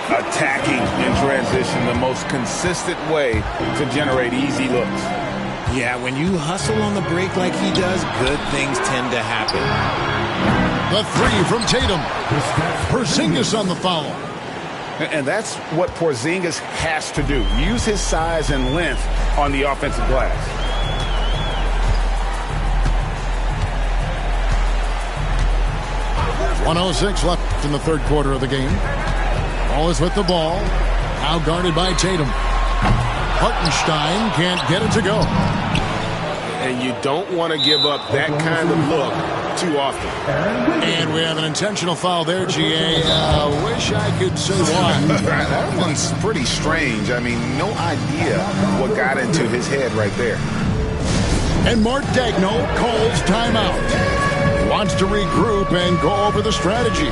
Attacking in transition, the most consistent way to generate easy looks. Yeah, when you hustle on the break like he does, good things tend to happen. The 3 from Tatum. Porzingis on the foul. And that's what Porzingis has to do. Use his size and length on the offensive glass. .106 left in the third quarter of the game. Wallace with the ball. Now guarded by Tatum. Hartenstein can't get it to go. And you don't want to give up that kind of look too often. And we have an intentional foul there, GA. Wish I could say why. That one's pretty strange. I mean, no idea what got into his head right there. And Mark Daigneault calls timeout. He wants to regroup and go over the strategy.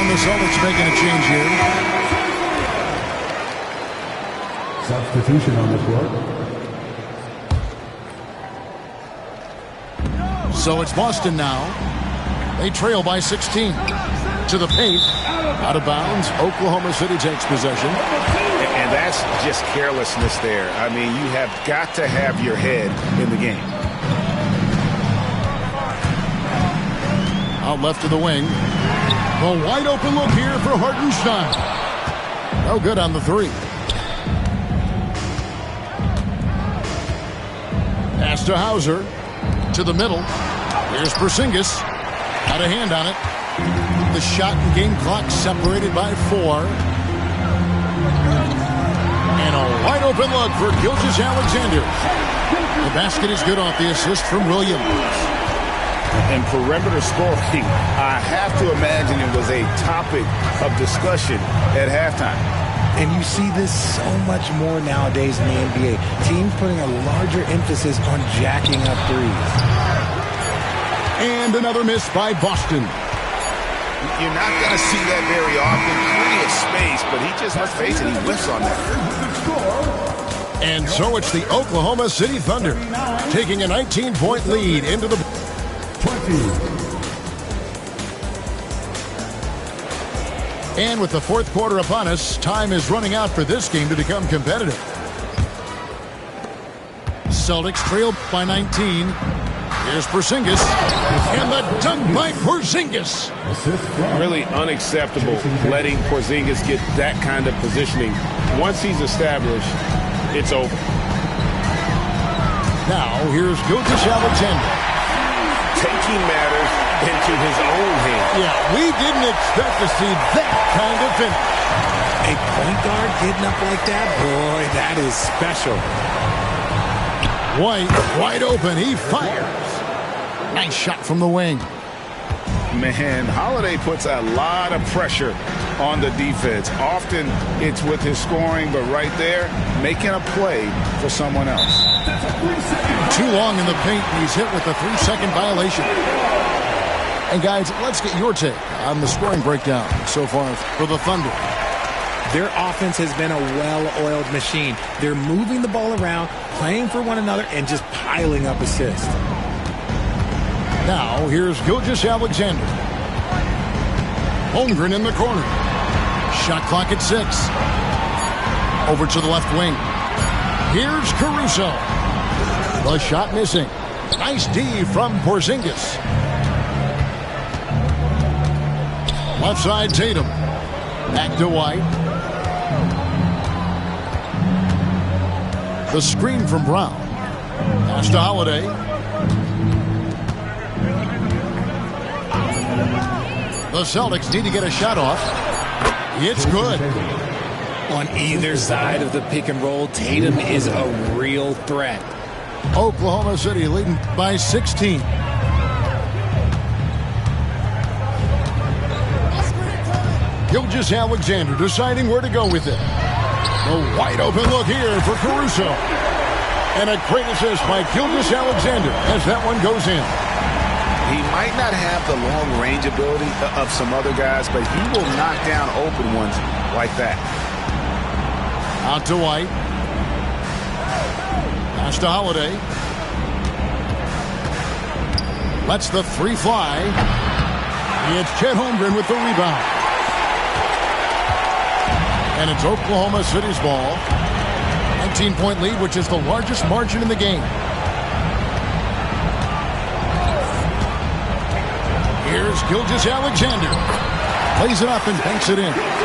The Celtics making a change here. Substitution on the floor. So it's Boston now. They trail by 16. To the paint. Out of bounds. Oklahoma City takes possession. And that's just carelessness there. I mean, you have got to have your head in the game. Out left to the wing. A wide open look here for Hartenstein. No good on the 3. Pass to Hauser. To the middle. Here's Porzingis. Got a hand on it. The shot and game clock separated by 4. And a wide open look for Gilgeous-Alexander. The basket is good off the assist from Williams. And perimeter scoring, I have to imagine it was a topic of discussion at halftime. And you see this so much more nowadays in the NBA. Teams putting a larger emphasis on jacking up threes. And another miss by Boston. You're not going to see that very often. Plenty of space, but he just, let's face it, he whiffs on that. And so it's the Oklahoma City Thunder taking a 19-point lead into the 20. And with the fourth quarter upon us, time is running out for this game to become competitive. Celtics trail by 19. Here's Porzingis. And the dunk by Porzingis. Really unacceptable letting Porzingis get that kind of positioning. Once he's established, it's over. Now here's Gilgeous-Alexander. Taking matters into his own hands. Yeah, we didn't expect to see that kind of finish. A point guard getting up like that, boy, that is special. White, wide open, he fires. Nice shot from the wing. Man, Holiday puts a lot of pressure on the defense. Often it's with his scoring, but right there, making a play for someone else. Too long in the paint, and he's hit with a 3-second violation. And guys, let's get your take on the scoring breakdown so far for the Thunder. Their offense has been a well-oiled machine. They're moving the ball around, playing for one another, and just piling up assists. Now, here's Gilgeous-Alexander. Holmgren in the corner. Shot clock at 6. Over to the left wing. Here's Caruso. The shot missing. Nice D from Porzingis. Left side, Tatum. Back to White. The screen from Brown. Pass to Holiday. The Celtics need to get a shot off. It's good. On either side of the pick and roll, Tatum is a real threat. Oklahoma City leading by 16. Gilgeous-Alexander deciding where to go with it. The wide open look here for Caruso. And a great assist by Gilgeous-Alexander as that one goes in. He might not have the long range ability of some other guys, but he will knock down open ones like that. Out to White. Pass to Holiday. Lets the three fly. It's Chet Holmgren with the rebound. And it's Oklahoma City's ball. 19-point lead, which is the largest margin in the game. Here's Gilgeous-Alexander. Plays it up and banks it in.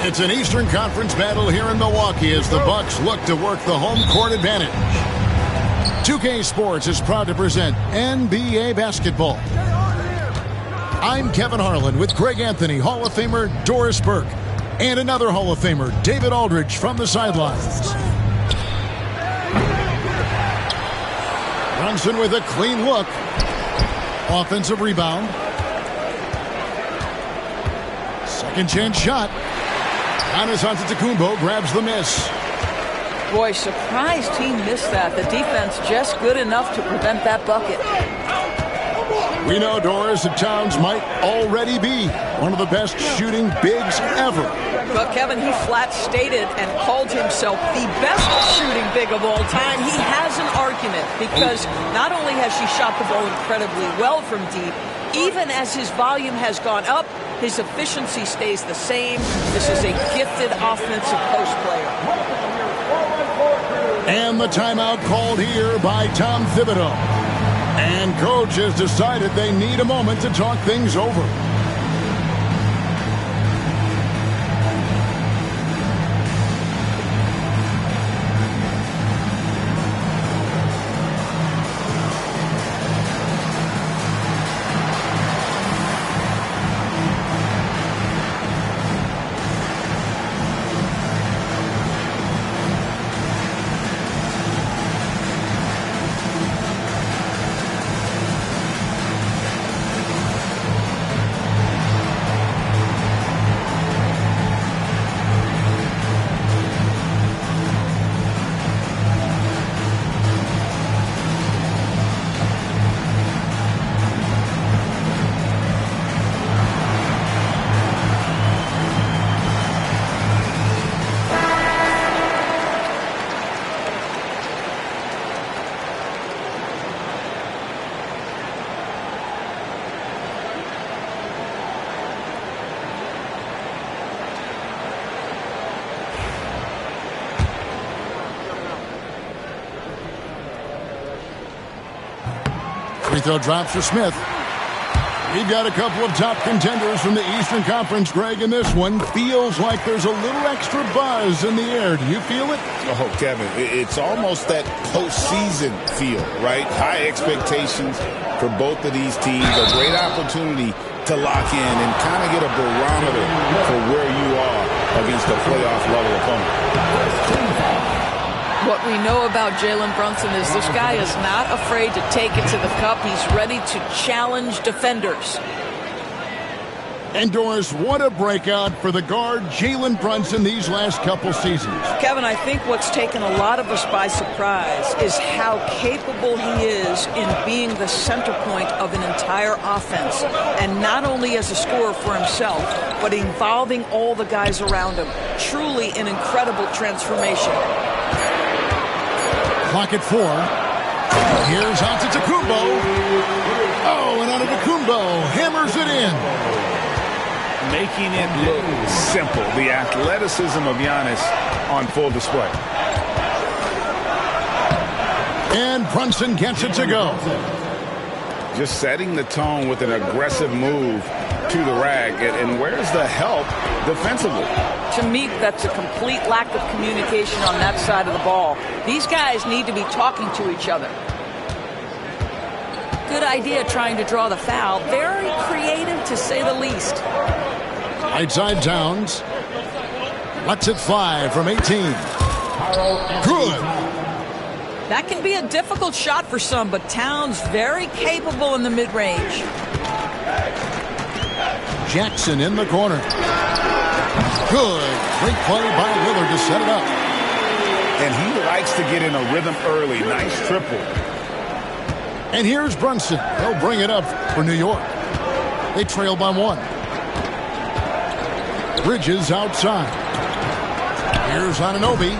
It's an Eastern Conference battle here in Milwaukee as the Bucks look to work the home court advantage. 2K Sports is proud to present NBA basketball. I'm Kevin Harlan with Greg Anthony, Hall of Famer Doris Burke, and another Hall of Famer, David Aldridge, from the sidelines. Brunson with a clean look. Offensive rebound. Second chance shot. Giannis Antetokounmpo grabs the miss. Boy, surprised he missed that. The defense just good enough to prevent that bucket. We know, Doris, that Towns might already be one of the best shooting bigs ever. But Kevin, he flat stated and called himself the best shooting big of all time. He has an argument because not only has she shot the ball incredibly well from deep, even as his volume has gone up, his efficiency stays the same. This is a gifted offensive post player. And the timeout called here by Tom Thibodeau. And coach has decided they need a moment to talk things over. Free throw drops for Smith. We've got a couple of top contenders from the Eastern Conference, Greg, and this one feels like there's a little extra buzz in the air. Do you feel it? Oh, Kevin, it's almost that postseason feel, right? High expectations for both of these teams. A great opportunity to lock in and kind of get a barometer for where you are against a playoff level opponent. What we know about Jalen Brunson is this guy is not afraid to take it to the cup. He's ready to challenge defenders. And Doris, what a breakout for the guard Jalen Brunson these last couple seasons. Kevin, I think what's taken a lot of us by surprise is how capable he is in being the center point of an entire offense. And not only as a scorer for himself, but involving all the guys around him. Truly an incredible transformation. Clock at 4. Here's Antetokounmpo. Oh, and Antetokounmpo hammers it in. Making it look simple. The athleticism of Giannis on full display. And Brunson gets it to go. Just setting the tone with an aggressive move to the rack. And where's the help defensively? To me, that's a complete lack of communication on that side of the ball. These guys need to be talking to each other. Good idea trying to draw the foul. Very creative, to say the least. Right side Towns. Lets it fly from 18. Good. That can be a difficult shot for some, but Towns very capable in the mid-range. Jackson in the corner. Good. Great play by Lillard to set it up. And he likes to get in a rhythm early. Nice triple. And here's Brunson. They'll bring it up for New York. They trail by 1. Bridges outside. Here's Anunoby.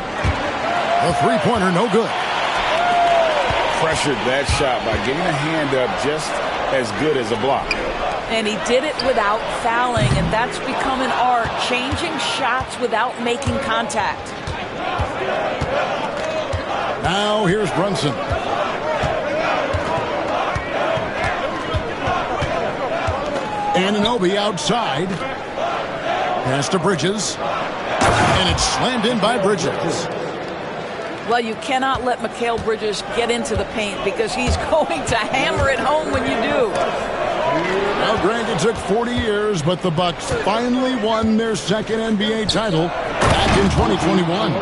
The three-pointer no good. Pressured that shot by getting a hand up just as good as a block. And he did it without fouling, and that's become an art, changing shots without making contact. Now here's Brunson. Anunoby outside. Pass to Bridges. And it's slammed in by Bridges. Well, you cannot let Mikal Bridges get into the paint because he's going to hammer it home when you do. Now, granted, it took 40 years, but the Bucks finally won their second NBA title back in 2021.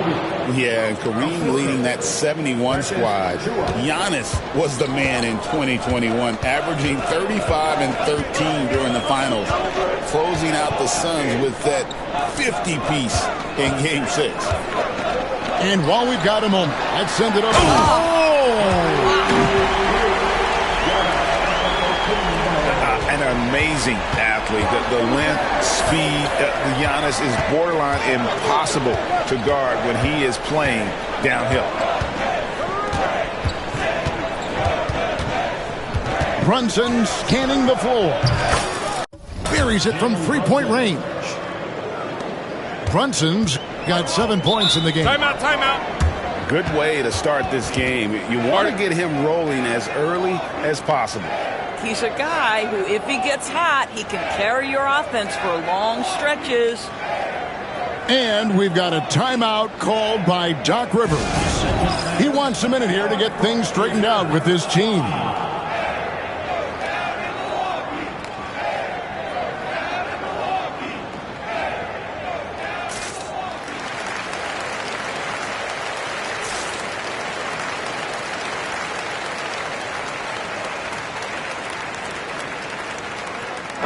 Yeah, and Kareem leading that 71 squad. Giannis was the man in 2021, averaging 35 and 13 during the finals, closing out the Suns with that 50-piece in Game 6. And while we've got a moment, let's send it over. An amazing athlete. The length, speed, Giannis is borderline impossible to guard when he is playing downhill. Brunson scanning the floor. Buries it from three-point range. Brunson's got 7 points in the game. Timeout. Good way to start this game. You want to get him rolling as early as possible. He's a guy who, if he gets hot, he can carry your offense for long stretches. And we've got a timeout called by Doc Rivers. He wants a minute here to get things straightened out with his team.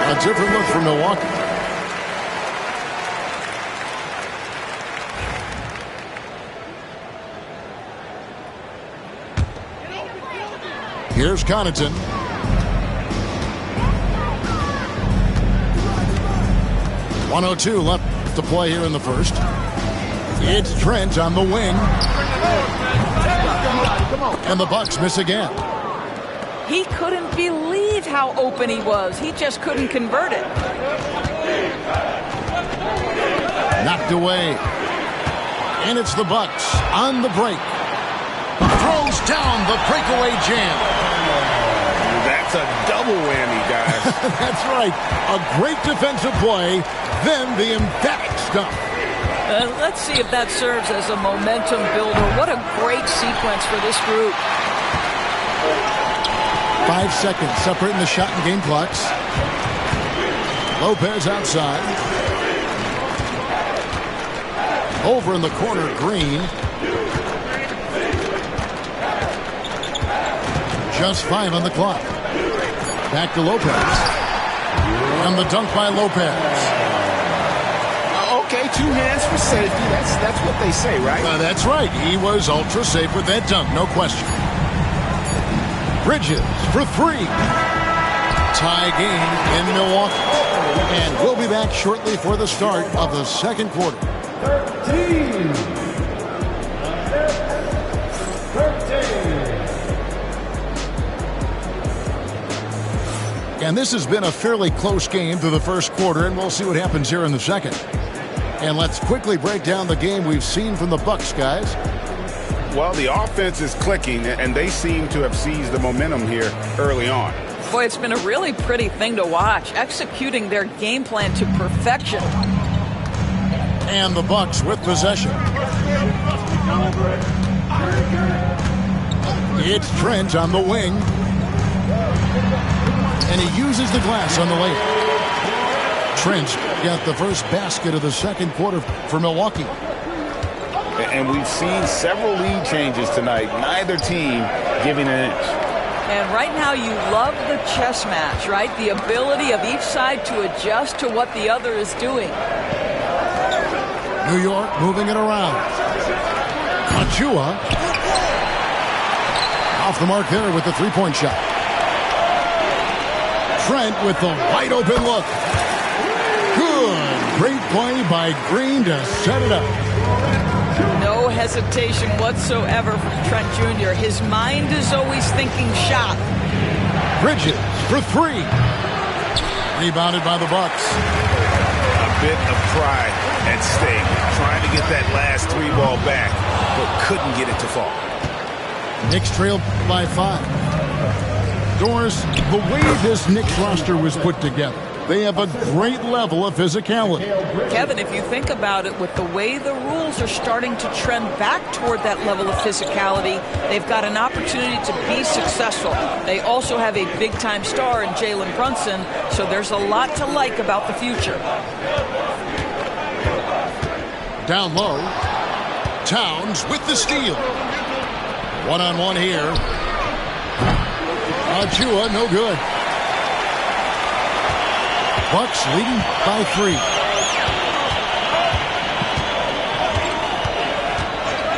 A different look for Milwaukee. Here's Connaughton. .102 left to play here in the first. It's Trent on the wing. And the Bucks miss again. He couldn't believe how open he was. He just couldn't convert it. Knocked away. And it's the Bucks on the break. Throws down the breakaway jam. That's a double whammy, guys. That's right. A great defensive play, then the emphatic stuff. Let's see if that serves as a momentum builder. What a great sequence for this group. 5 seconds separating the shot and game clocks. Lopez outside. Over in the corner, Green. Just 5 on the clock. Back to Lopez. And the dunk by Lopez. Okay, 2 hands for safety. That's what they say, right? That's right. He was ultra safe with that dunk, no question. Bridges for 3. Tie game in Milwaukee. And we'll be back shortly for the start of the second quarter. 13. And this has been a fairly close game through the first quarter, and we'll see what happens here in the second. And let's quickly break down the game we've seen from the Bucks, guys. Well, the offense is clicking, and they seem to have seized the momentum here early on. Boy, it's been a really pretty thing to watch, executing their game plan to perfection. And the Bucks with possession. It's Trent on the wing. And he uses the glass on the layup. Trent got the first basket of the second quarter for Milwaukee. And we've seen several lead changes tonight. Neither team giving an inch. And right now you love the chess match, right? The ability of each side to adjust to what the other is doing. New York moving it around. Achua. Off the mark there with the three-point shot. Trent with the wide open look. Good. Great play by Green to set it up. No hesitation whatsoever from Trent Jr. His mind is always thinking shot. Bridges for 3. Rebounded by the Bucks. A bit of pride at stake. Trying to get that last 3 ball back, but couldn't get it to fall. Knicks trailed by 5. Doris, the way this Knicks roster was put together, They have a great level of physicality. Kevin, if you think about it, with the way the rules are starting to trend back toward that level of physicality, they've got an opportunity to be successful. They also have a big-time star in Jalen Brunson, so there's a lot to like about the future. Down low, Towns with the steal. One-on-one here. Achua, no good. Bucks leading by 3.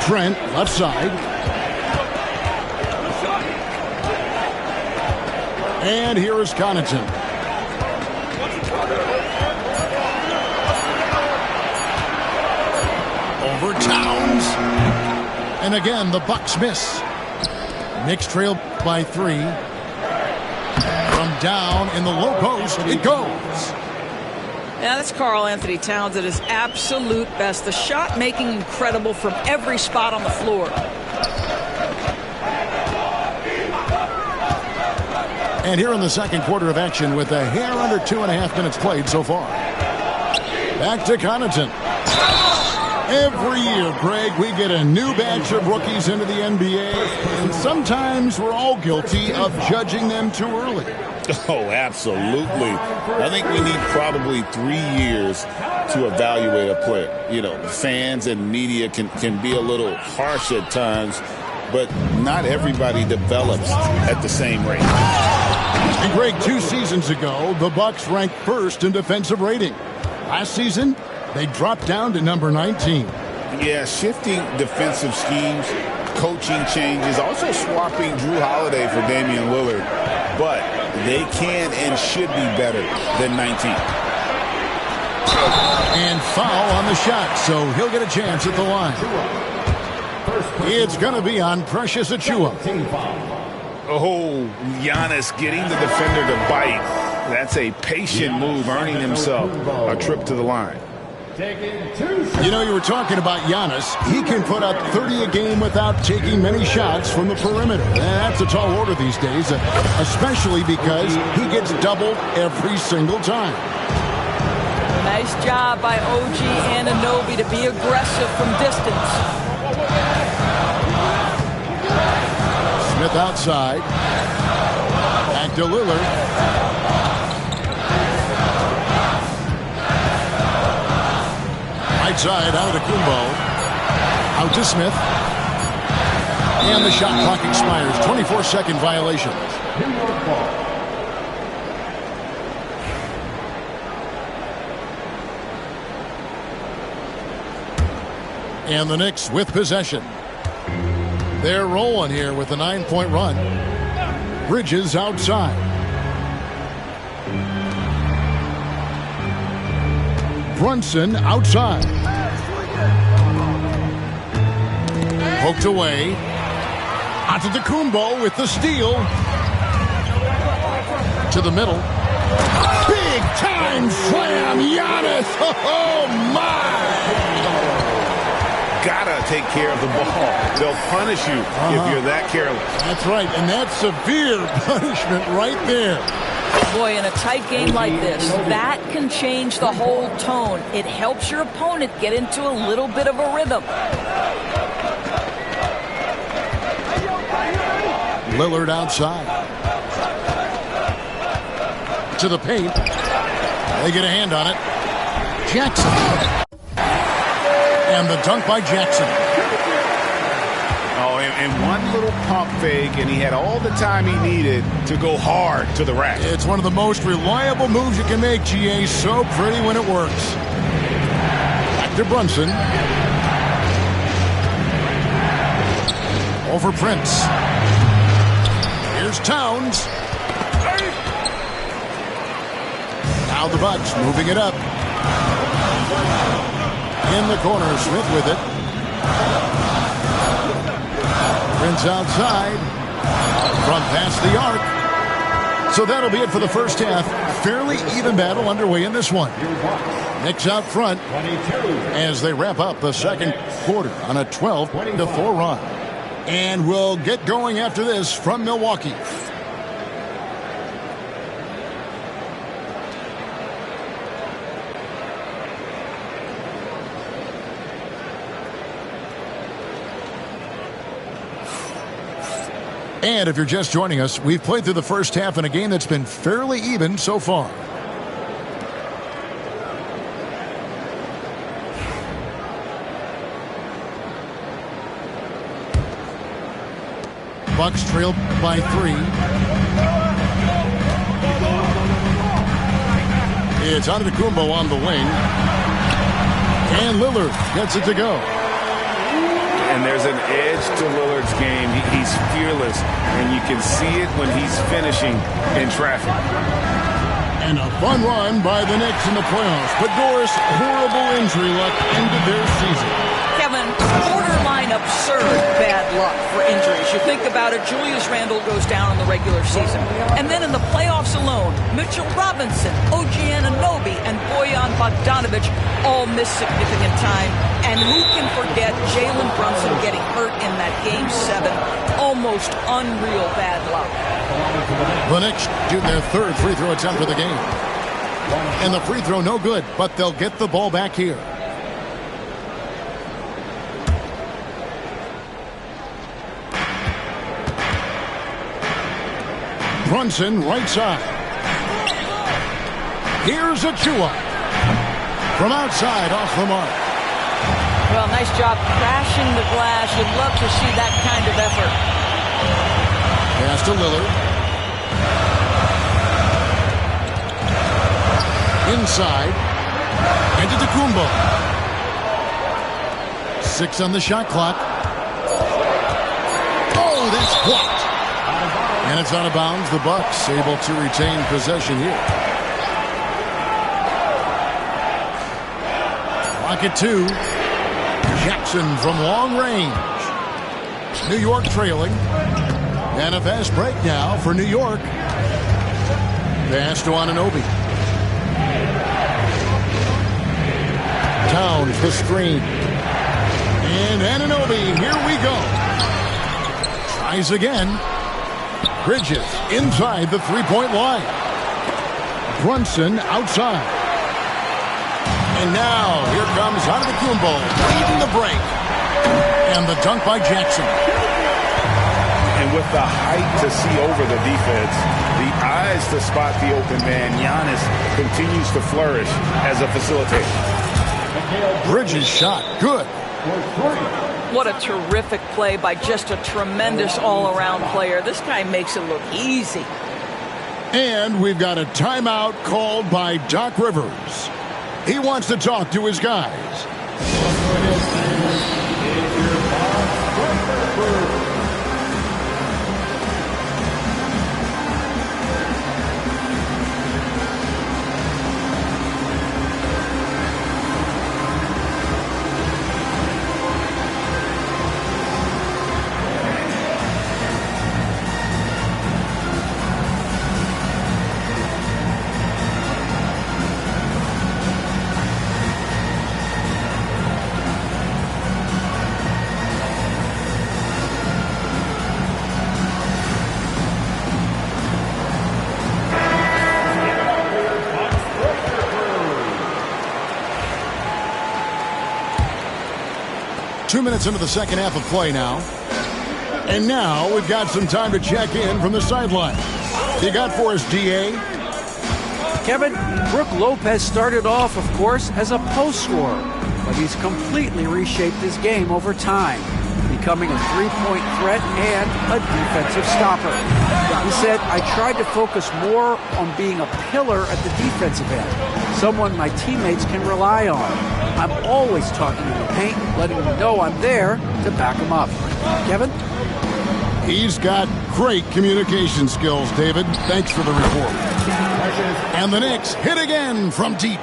Trent, left side. And here is Connaughton. Over Towns. And again, the Bucks miss. Knicks trail by 3. From down in the low post, it goes. Now that's Karl Anthony Towns at his absolute best. The shot making incredible from every spot on the floor. And here in the second quarter of action with a hair under 2.5 minutes played so far. Back to Connaughton. Every year, Greg, we get a new batch of rookies into the NBA, and sometimes we're all guilty of judging them too early. Oh, absolutely. I think we need probably 3 years to evaluate a player. You know, fans and media can be a little harsh at times, but not everybody develops at the same rate. And Greg, 2 seasons ago, the Bucks ranked first in defensive rating. Last season, they dropped down to number 19. Yeah, shifting defensive schemes, coaching changes, also swapping Drew Holiday for Damian Lillard. But they can and should be better than 19. And foul on the shot, so he'll get a chance at the line. It's going to be on Precious Achiuwa. Oh, Giannis getting the defender to bite. That's a patient move, earning himself a trip to the line. You know, you were talking about Giannis. He can put up 30 a game without taking many shots from the perimeter. That's a tall order these days, especially because he gets doubled every single time. Nice job by OG Anunoby to be aggressive from distance. Smith outside. Back to Lillard. Right side, out of Kumbo. Out to Smith. And the shot clock expires. 24-second violation. And the Knicks with possession. They're rolling here with a 9-point run. Bridges outside. Brunson outside. Poked away. Antetokounmpo with the steal. To the middle. Big time slam, Giannis. Oh my! Gotta take care of the ball. They'll punish you if you're that careless. That's right, and that's severe punishment right there. Boy, in a tight game like this, that can change the whole tone. It helps your opponent get into a little bit of a rhythm. Lillard outside. To the paint. They get a hand on it. Jackson. And the dunk by Jackson. Oh, and one little pump fake, and he had all the time he needed to go hard to the rack. It's one of the most reliable moves you can make, GA. So pretty when it works. Back to Brunson. Over Prince. Here's Towns. Now the Bucks moving it up. In the corner, Smith with it. Prince outside. From past the arc. So that'll be it for the first half. Fairly even battle underway in this one. Knicks out front as they wrap up the second quarter on a 12-4 run. And we'll get going after this from Milwaukee. And if you're just joining us, we've played through the first half in a game that's been fairly even so far. Bucks trail by 3. It's Antetokounmpo on the wing. And Lillard gets it to go. And there's an edge to Lillard's game. He's fearless, and you can see it when he's finishing in traffic. And a fun run by the Knicks in the playoffs. But Doris, horrible injury luck ended their season. Kevin, borderline absurd bad luck for injuries. You think about it, Julius Randle goes down in the regular season. And then in the playoffs alone, Mitchell Robinson, OG Anunoby, and Bojan Bogdanovic all miss significant time. And who can forget Jalen Brunson getting hurt in that Game 7? Almost unreal bad luck. The Knicks do their third free throw attempt of the game. And the free throw no good, but they'll get the ball back here. Brunson, right side. Here's Achua. From outside, off the mark. Well, nice job crashing the glass. You'd love to see that kind of effort. Pass to Lillard. Inside. Antetokounmpo. 6 on the shot clock. Oh, that's blocked. And it's out of bounds. The Bucks able to retain possession here. Clock at 2. Jackson from long range. New York trailing. And a fast break now for New York. Pass to Anunoby. Towns the screen. And Anunoby, here we go. Tries again. Bridges inside the three-point line. Brunson outside. And now here comes Antetokounmpo leading the break. And the dunk by Jackson. And with the height to see over the defense, the eyes to spot the open man, Giannis continues to flourish as a facilitator. Bridges shot. Good. What a terrific play by just a tremendous all-around player. This guy makes it look easy. And we've got a timeout called by Doc Rivers. He wants to talk to his guys. 2 minutes into the second half of play now. And now we've got some time to check in from the sideline. You got for us, D.A.? Kevin, Brook Lopez started off, of course, as a post scorer, but he's completely reshaped his game over time, becoming a three-point threat and a defensive stopper. He said, I tried to focus more on being a pillar at the defensive end, someone my teammates can rely on. I'm always talking in the paint, letting them know I'm there to back them up. Kevin? He's got great communication skills, David. Thanks for the report. And the Knicks hit again from deep.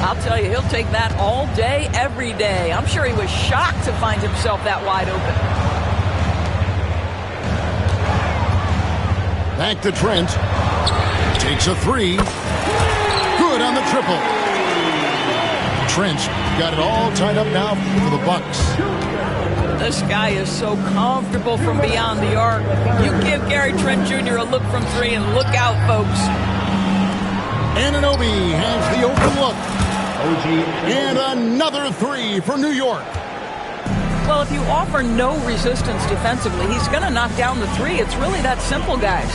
I'll tell you, he'll take that all day, every day. I'm sure he was shocked to find himself that wide open. Back to Trent. Takes a three. Good on the triple. Trent got it all tied up now for the Bucks. This guy is so comfortable from beyond the arc. You give Gary Trent Jr. a look from three and look out, folks. Anunoby has the open look. And another three for New York. Well, if you offer no resistance defensively, he's going to knock down the three. It's really that simple, guys.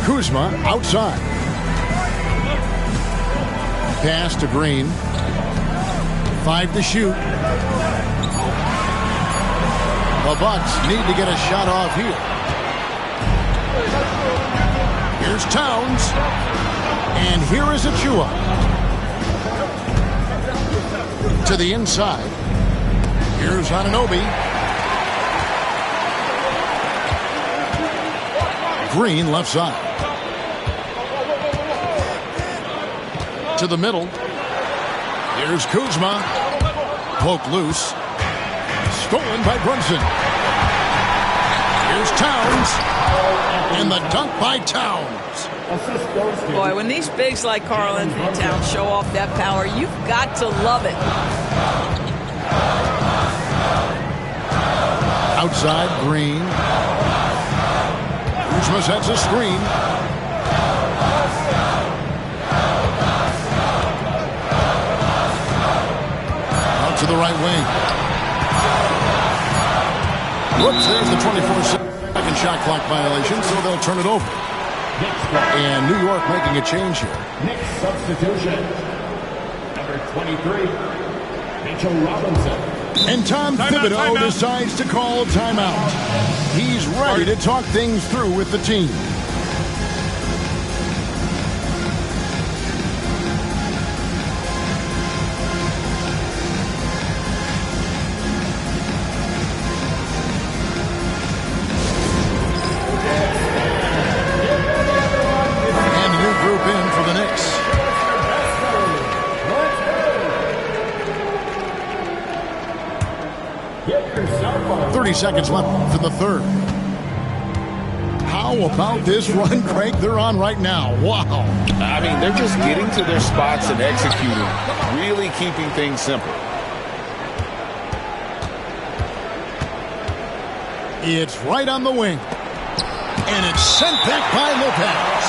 Kuzma outside. Pass to Green. 5 to shoot. The Bucks need to get a shot off here. Here's Towns. And here is Achua. To the inside. Here's Anunoby. Green left side. To the middle. Here's Kuzma. Poke loose. Stolen by Brunson. Here's Towns. And the dunk by Towns. Boy, when these bigs like Karl Anthony Towns show off that power, you've got to love it. Outside, Green. Kuzma sets a screen. Out to the right wing. Whoops, there's the 24-second shot clock violation, so they'll turn it over. And New York making a change here. Next substitution, number 23, Mitchell Robinson. And Tom Thibodeau decides to call timeout. He's ready to talk things through with the team. And a new group in for the Knicks. 30 seconds left for the third. How about this run, Craig, they're on right now? Wow. I mean, they're just getting to their spots and executing, really keeping things simple. It's right on the wing. And it's sent back by Lopez.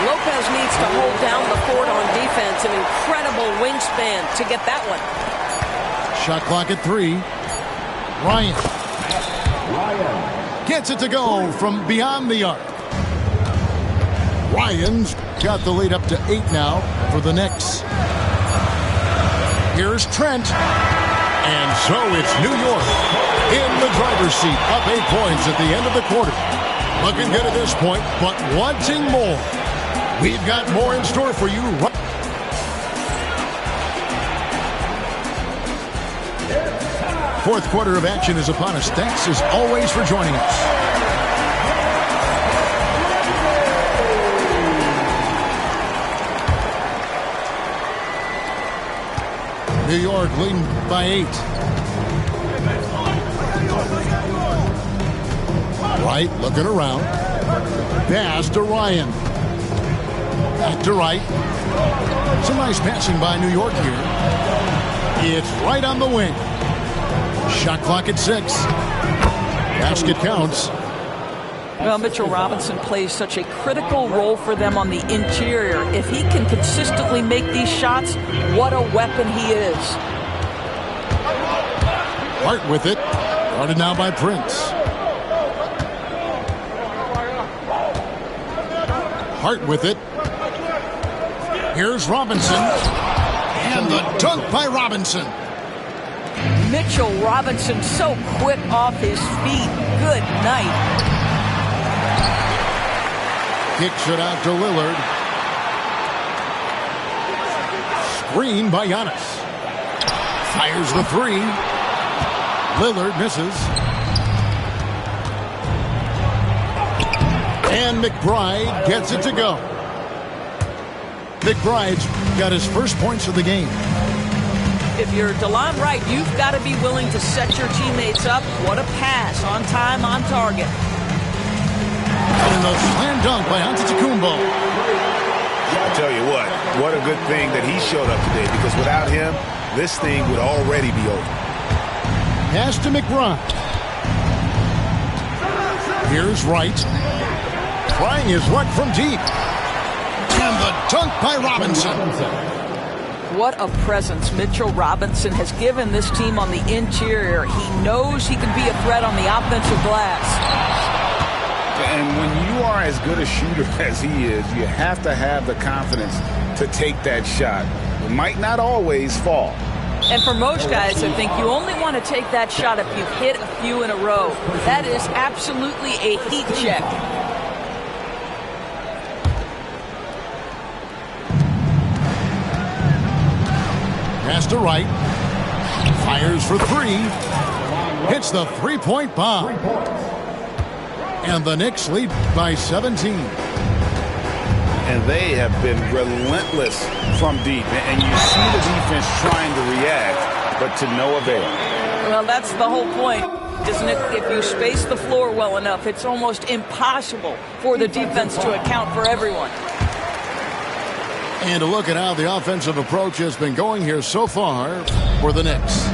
Lopez needs to hold down the fort on defense. An incredible wingspan to get that one. Shot clock at 3. Ryan gets it to go from beyond the arc. Ryan's got the lead up to 8 now for the Knicks. Here's Trent. And so it's New York in the driver's seat, up 8 points at the end of the quarter. Looking good at this point, but wanting more. We've got more in store for you. Fourth quarter of action is upon us. Thanks as always for joining us. New York leading by 8. Wright looking around. Pass to Ryan. Back to Wright. Some nice passing by New York here. It's right on the wing. Shot clock at 6. Basket counts. Well, Mitchell Robinson plays such a critical role for them on the interior. If he can consistently make these shots, what a weapon he is. Hart with it. Guarded now by Prince. Hart with it. Here's Robinson. And the dunk by Robinson. Mitchell Robinson so quick off his feet. Good night. Kicks it out to Lillard. Screen by Giannis. Fires the 3. Lillard misses. And McBride gets it to go. McBride's got his first points of the game. If you're DeLon Wright, you've got to be willing to set your teammates up. What a pass. On time, on target. And a slam dunk by Antetokounmpo. I'll tell you what a good thing that he showed up today, because without him, this thing would already be over. Pass to McBride. Here's Wright. Trying his luck from deep. And the dunk by Robinson. What a presence Mitchell Robinson has given this team on the interior. He knows he can be a threat on the offensive glass. And when you are as good a shooter as he is, you have to have the confidence to take that shot. It might not always fall. And for most guys, I think you only want to take that shot if you've hit a few in a row. That is absolutely a heat check. Pass to right. Fires for three. Hits the three-point bomb. And the Knicks lead by 17. And they have been relentless from deep. And you see the defense trying to react, but to no avail. Well, that's the whole point, isn't it? If you space the floor well enough, it's almost impossible for the defense to account for everyone. And to look at how the offensive approach has been going here so far for the Knicks.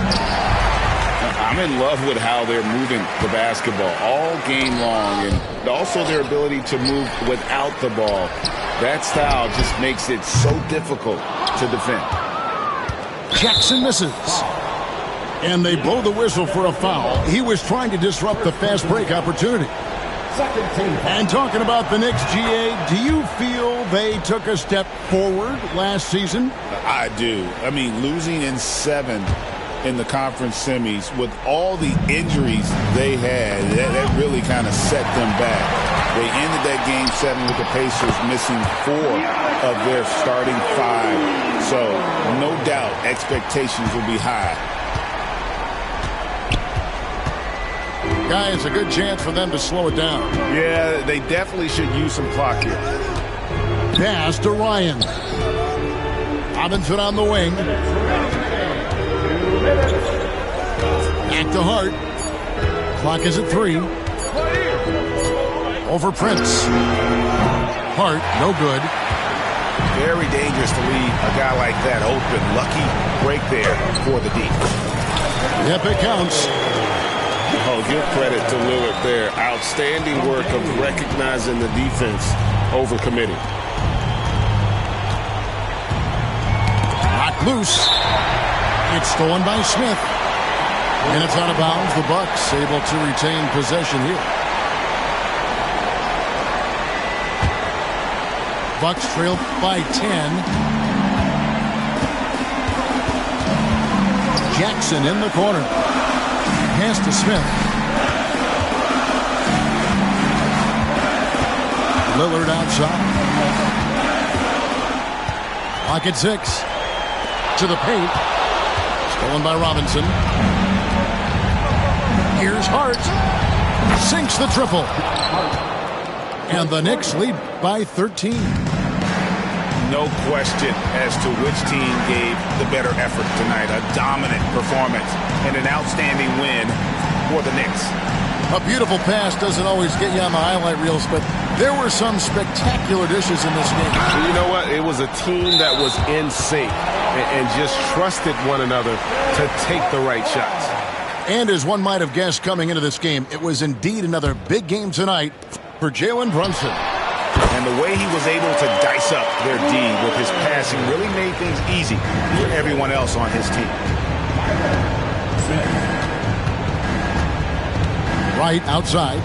I'm in love with how they're moving the basketball all game long, and also their ability to move without the ball. That style just makes it so difficult to defend. Jackson misses. And they blow the whistle for a foul. He was trying to disrupt the fast break opportunity. And talking about the Knicks, GA, do you feel they took a step forward last season? I do. I mean, losing in 7 in the conference semis with all the injuries they had, that really kind of set them back. They ended that game 7 with the Pacers missing 4 of their starting 5. So no doubt expectations will be high. Guys, a good chance for them to slow it down. Yeah, they definitely should use some clock here. Pass to Ryan. Robinson on the wing. Back to Hart. Clock is at 3. Over Prince. Hart, no good. Very dangerous to leave a guy like that open. Lucky break there for the D. Yep, it counts. Oh, give credit to Lillard there. Outstanding work of recognizing the defense over committing. Knocked loose. It's stolen by Smith. And it's out of bounds. The Bucks able to retain possession here. Bucks trail by 10. Jackson in the corner. Pass to Smith. Lillard outside. Clock at 6. To the paint. Stolen by Robinson. Here's Hart. Sinks the triple. And the Knicks lead by 13. No question as to which team gave the better effort tonight. A dominant performance and an outstanding win for the Knicks. A beautiful pass doesn't always get you on the highlight reels, but there were some spectacular dishes in this game. You know what? It was a team that was in sync and just trusted one another to take the right shots. And as one might have guessed coming into this game, it was indeed another big game tonight for Jalen Brunson. And the way he was able to dice up their D with his passing really made things easy for everyone else on his team. Right outside.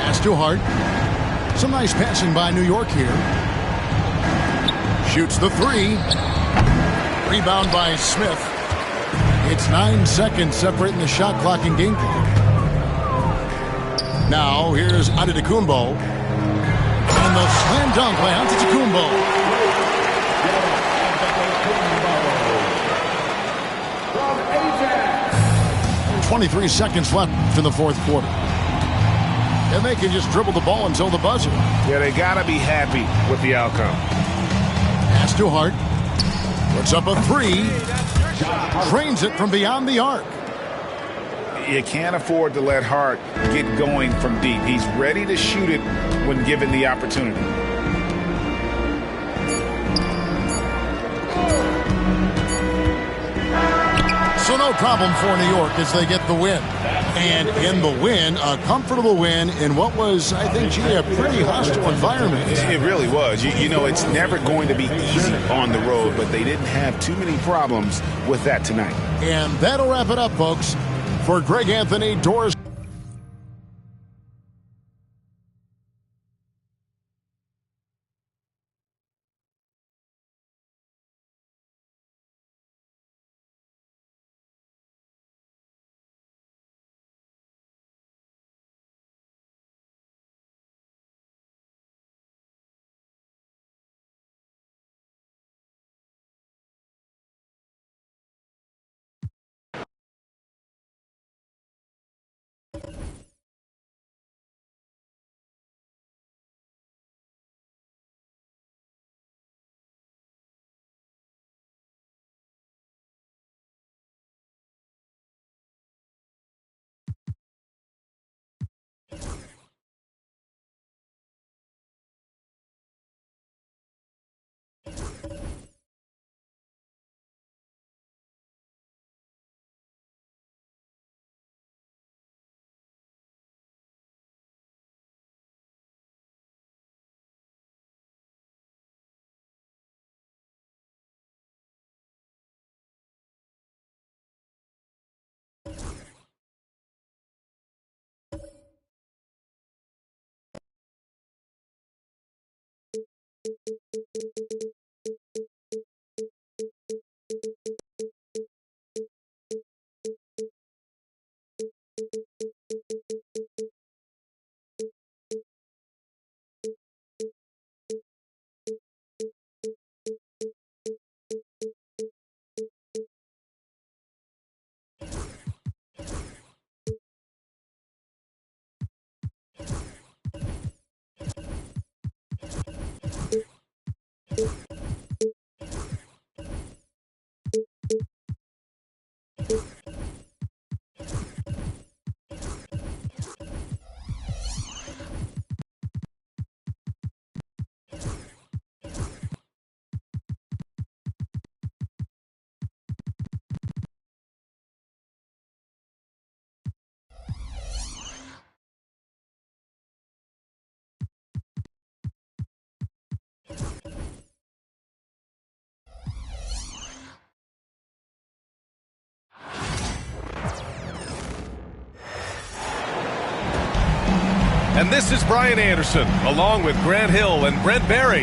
Pass to Hart. Some nice passing by New York here. Shoots the 3. Rebound by Smith. It's 9 seconds separating the shot clock and game clock. Now here's Antetokounmpo. And the slam dunk by Antetokounmpo. 23 seconds left in the fourth quarter. And they can just dribble the ball until the buzzer. Yeah, they got to be happy with the outcome. Pass to Hart. Puts up a 3. Drains it from beyond the arc. You can't afford to let Hart get going from deep. He's ready to shoot it when given the opportunity. So no problem for New York as they get the win. And in the win, a comfortable win in what was, I think, a pretty hostile environment. It really was. You know, it's never going to be easy on the road, but they didn't have too many problems with that tonight. And that'll wrap it up, folks. For Greg Anthony, Doris. And this is Brian Anderson, along with Grant Hill and Brent Barry.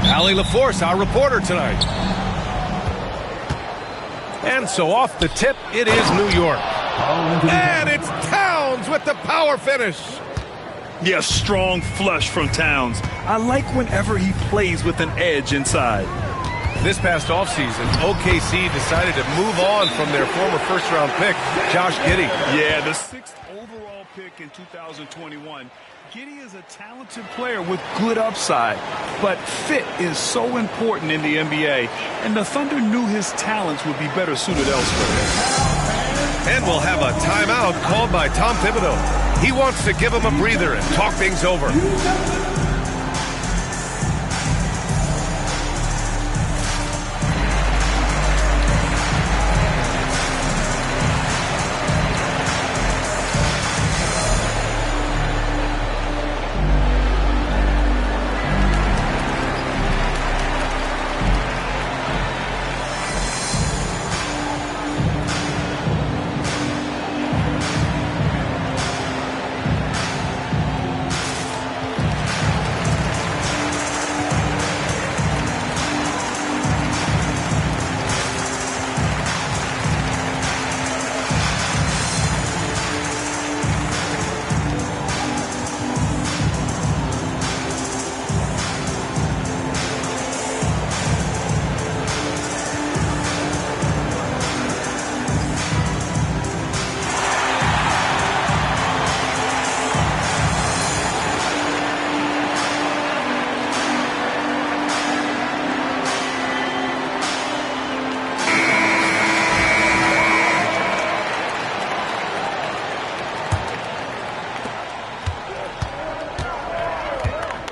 Allie LaForce, our reporter tonight. And so off the tip, it is New York. And it's Towns with the power finish. Yeah, strong flush from Towns. I like whenever he plays with an edge inside. This past offseason, OKC decided to move on from their former first-round pick, Josh Giddey. Yeah, the 6th overall pick in 2021. Giddey is a talented player with good upside, but fit is so important in the NBA, and the Thunder knew his talents would be better suited elsewhere. And we'll have a timeout called by Tom Thibodeau. He wants to give him a breather and talk things over.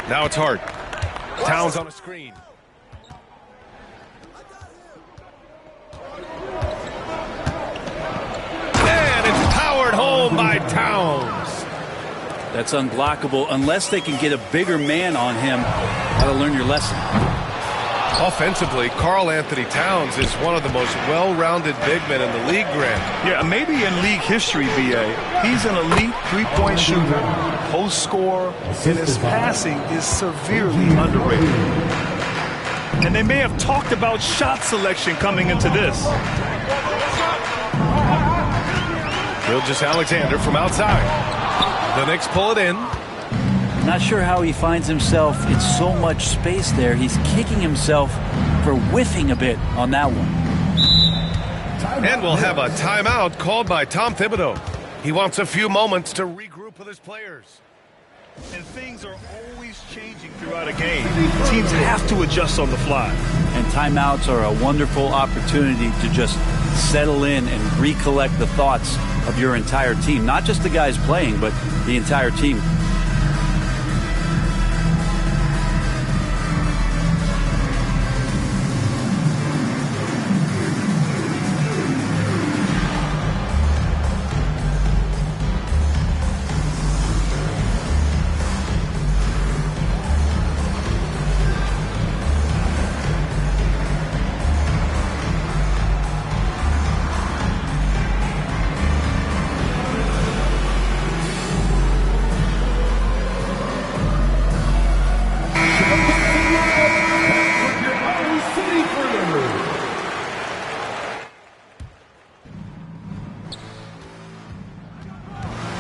Now it's Hart. Towns on a screen. And it's powered home home by Towns. That's unblockable unless they can get a bigger man on him. Got to learn your lesson. Offensively, Karl Anthony Towns is one of the most well-rounded big men in the league, Grant. Yeah, maybe in league history, B.A. He's an elite three-point shooter, post scorer, and his passing is severely underrated. And they may have talked about shot selection coming into this. Gilgeous-Alexander from outside. The Knicks pull it in. Not sure how he finds himself in so much space there. He's kicking himself for whiffing a bit on that one. And we'll have a timeout called by Tom Thibodeau. He wants a few moments to regroup with his players. And things are always changing throughout a game. Teams have to adjust on the fly. And timeouts are a wonderful opportunity to just settle in and recollect the thoughts of your entire team. Not just the guys playing, but the entire team.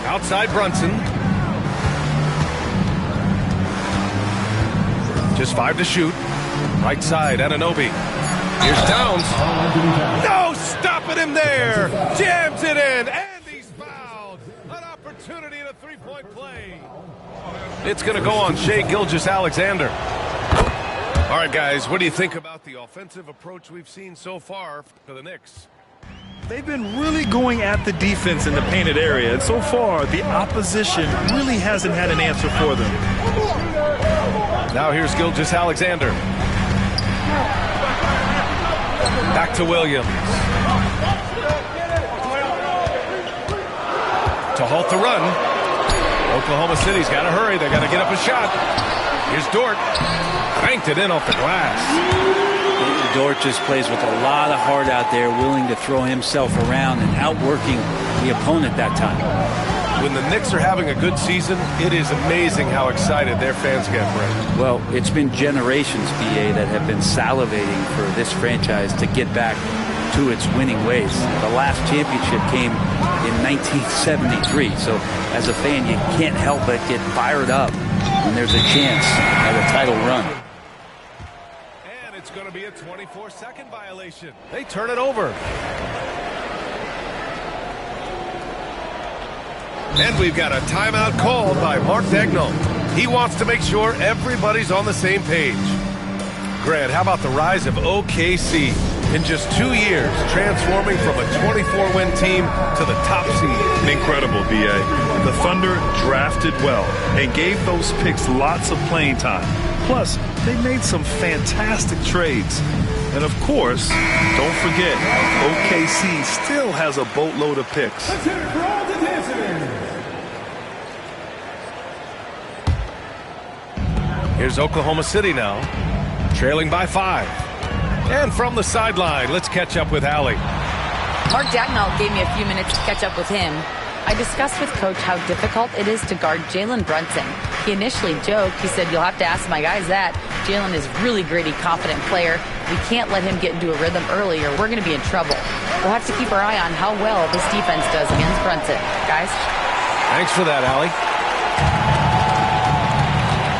Outside Brunson. Just 5 to shoot. Right side, Anunoby. Here's Towns. No, stopping him there. Jams it in, and he's fouled. An opportunity in a three-point play. It's going to go on Shai Gilgeous-Alexander. All right, guys, what do you think about the offensive approach we've seen so far for the Knicks? They've been really going at the defense in the painted area, and so far the opposition really hasn't had an answer for them. Now here's Gilgeous-Alexander. Back to Williams. To halt the run. Oklahoma City's got to hurry. They got to get up a shot. Here's Dort. Banked it in off the glass. Dort just plays with a lot of heart out there, willing to throw himself around and outworking the opponent that time. When the Knicks are having a good season, it is amazing how excited their fans get, Brent. Well, it's been generations, BA, that have been salivating for this franchise to get back to its winning ways. The last championship came in 1973, so as a fan, you can't help but get fired up when there's a chance at a title run. It's going to be a 24-second violation. They turn it over. And we've got a timeout called by Mark Daigneault. He wants to make sure everybody's on the same page. Grant, how about the rise of OKC? In just 2 years, transforming from a 24-win team to the top seed. Incredible, B.A. The Thunder drafted well and gave those picks lots of playing time. Plus, they made some fantastic trades. And of course, don't forget, OKC still has a boatload of picks. Let's hear it for all the dancers. Here's Oklahoma City now, trailing by 5. And from the sideline, let's catch up with Allie. Mark Daigneault gave me a few minutes to catch up with him. I discussed with Coach how difficult it is to guard Jalen Brunson. He initially joked. He said, "You'll have to ask my guys that. Jalen is really gritty, confident player. We can't let him get into a rhythm early or we're going to be in trouble. We'll have to keep our eye on how well this defense does against Brunson." Guys? Thanks for that, Allie.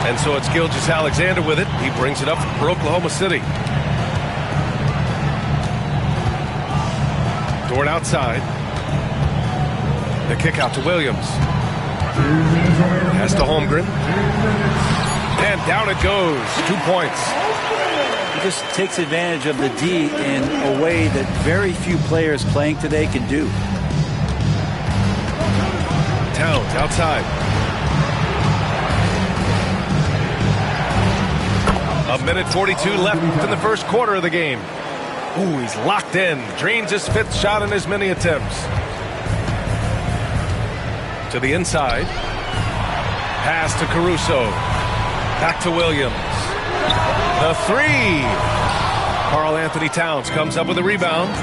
And so it's Gilgeous-Alexander with it. He brings it up for Oklahoma City. Dort outside. The kick out to Williams. Pass to Holmgren. And down it goes. 2 points. He just takes advantage of the D in a way that very few players playing today can do. Towns outside. A minute 42 left in the first quarter of the game. Ooh, he's locked in. Drains his 5th shot in as many attempts. To the inside. Pass to Caruso. Back to Williams. The three. Karl Anthony Towns comes up with a rebound.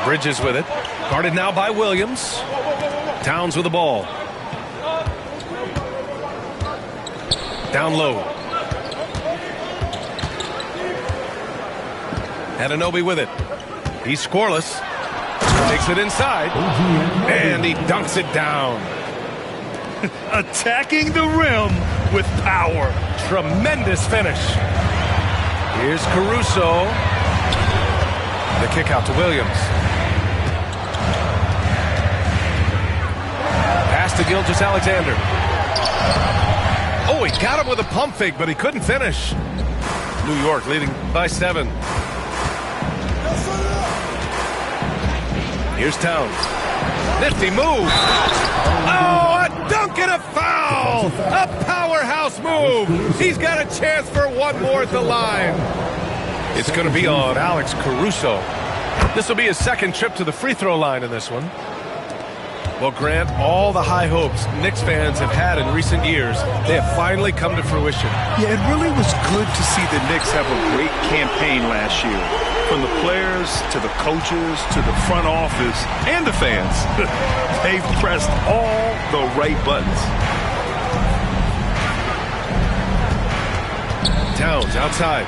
Bridges with it. Guarded now by Williams. Towns with the ball. Down low. Anunoby with it. He's scoreless. Takes it inside. And he dunks it down. Attacking the rim with power. Tremendous finish. Here's Caruso. The kick out to Williams. Pass to Gilgeous-Alexander. Oh, he got him with a pump fake, but he couldn't finish. New York leading by 7. Here's Towns. Nifty move. Oh, a dunk and a foul. A powerhouse move. He's got a chance for one more at the line. It's going to be on Alex Caruso. This will be his second trip to the free throw line in this one. Well, Grant, all the high hopes Knicks fans have had in recent years, they have finally come to fruition. Yeah, it really was good to see the Knicks have a great campaign last year. From the players to the coaches to the front office and the fans. They've pressed all the right buttons. Towns outside.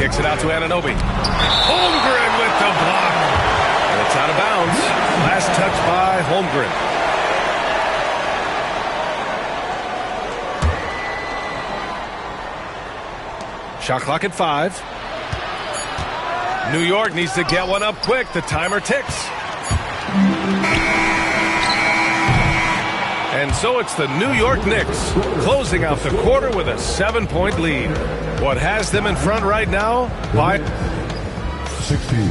Kicks it out to Anunoby. Holmgren with the block. And it's out of bounds. Last touch by Holmgren. Shot clock at 5. New York needs to get one up quick. The timer ticks. And so it's the New York Knicks closing out the quarter with a 7-point lead. What has them in front right now? By 16.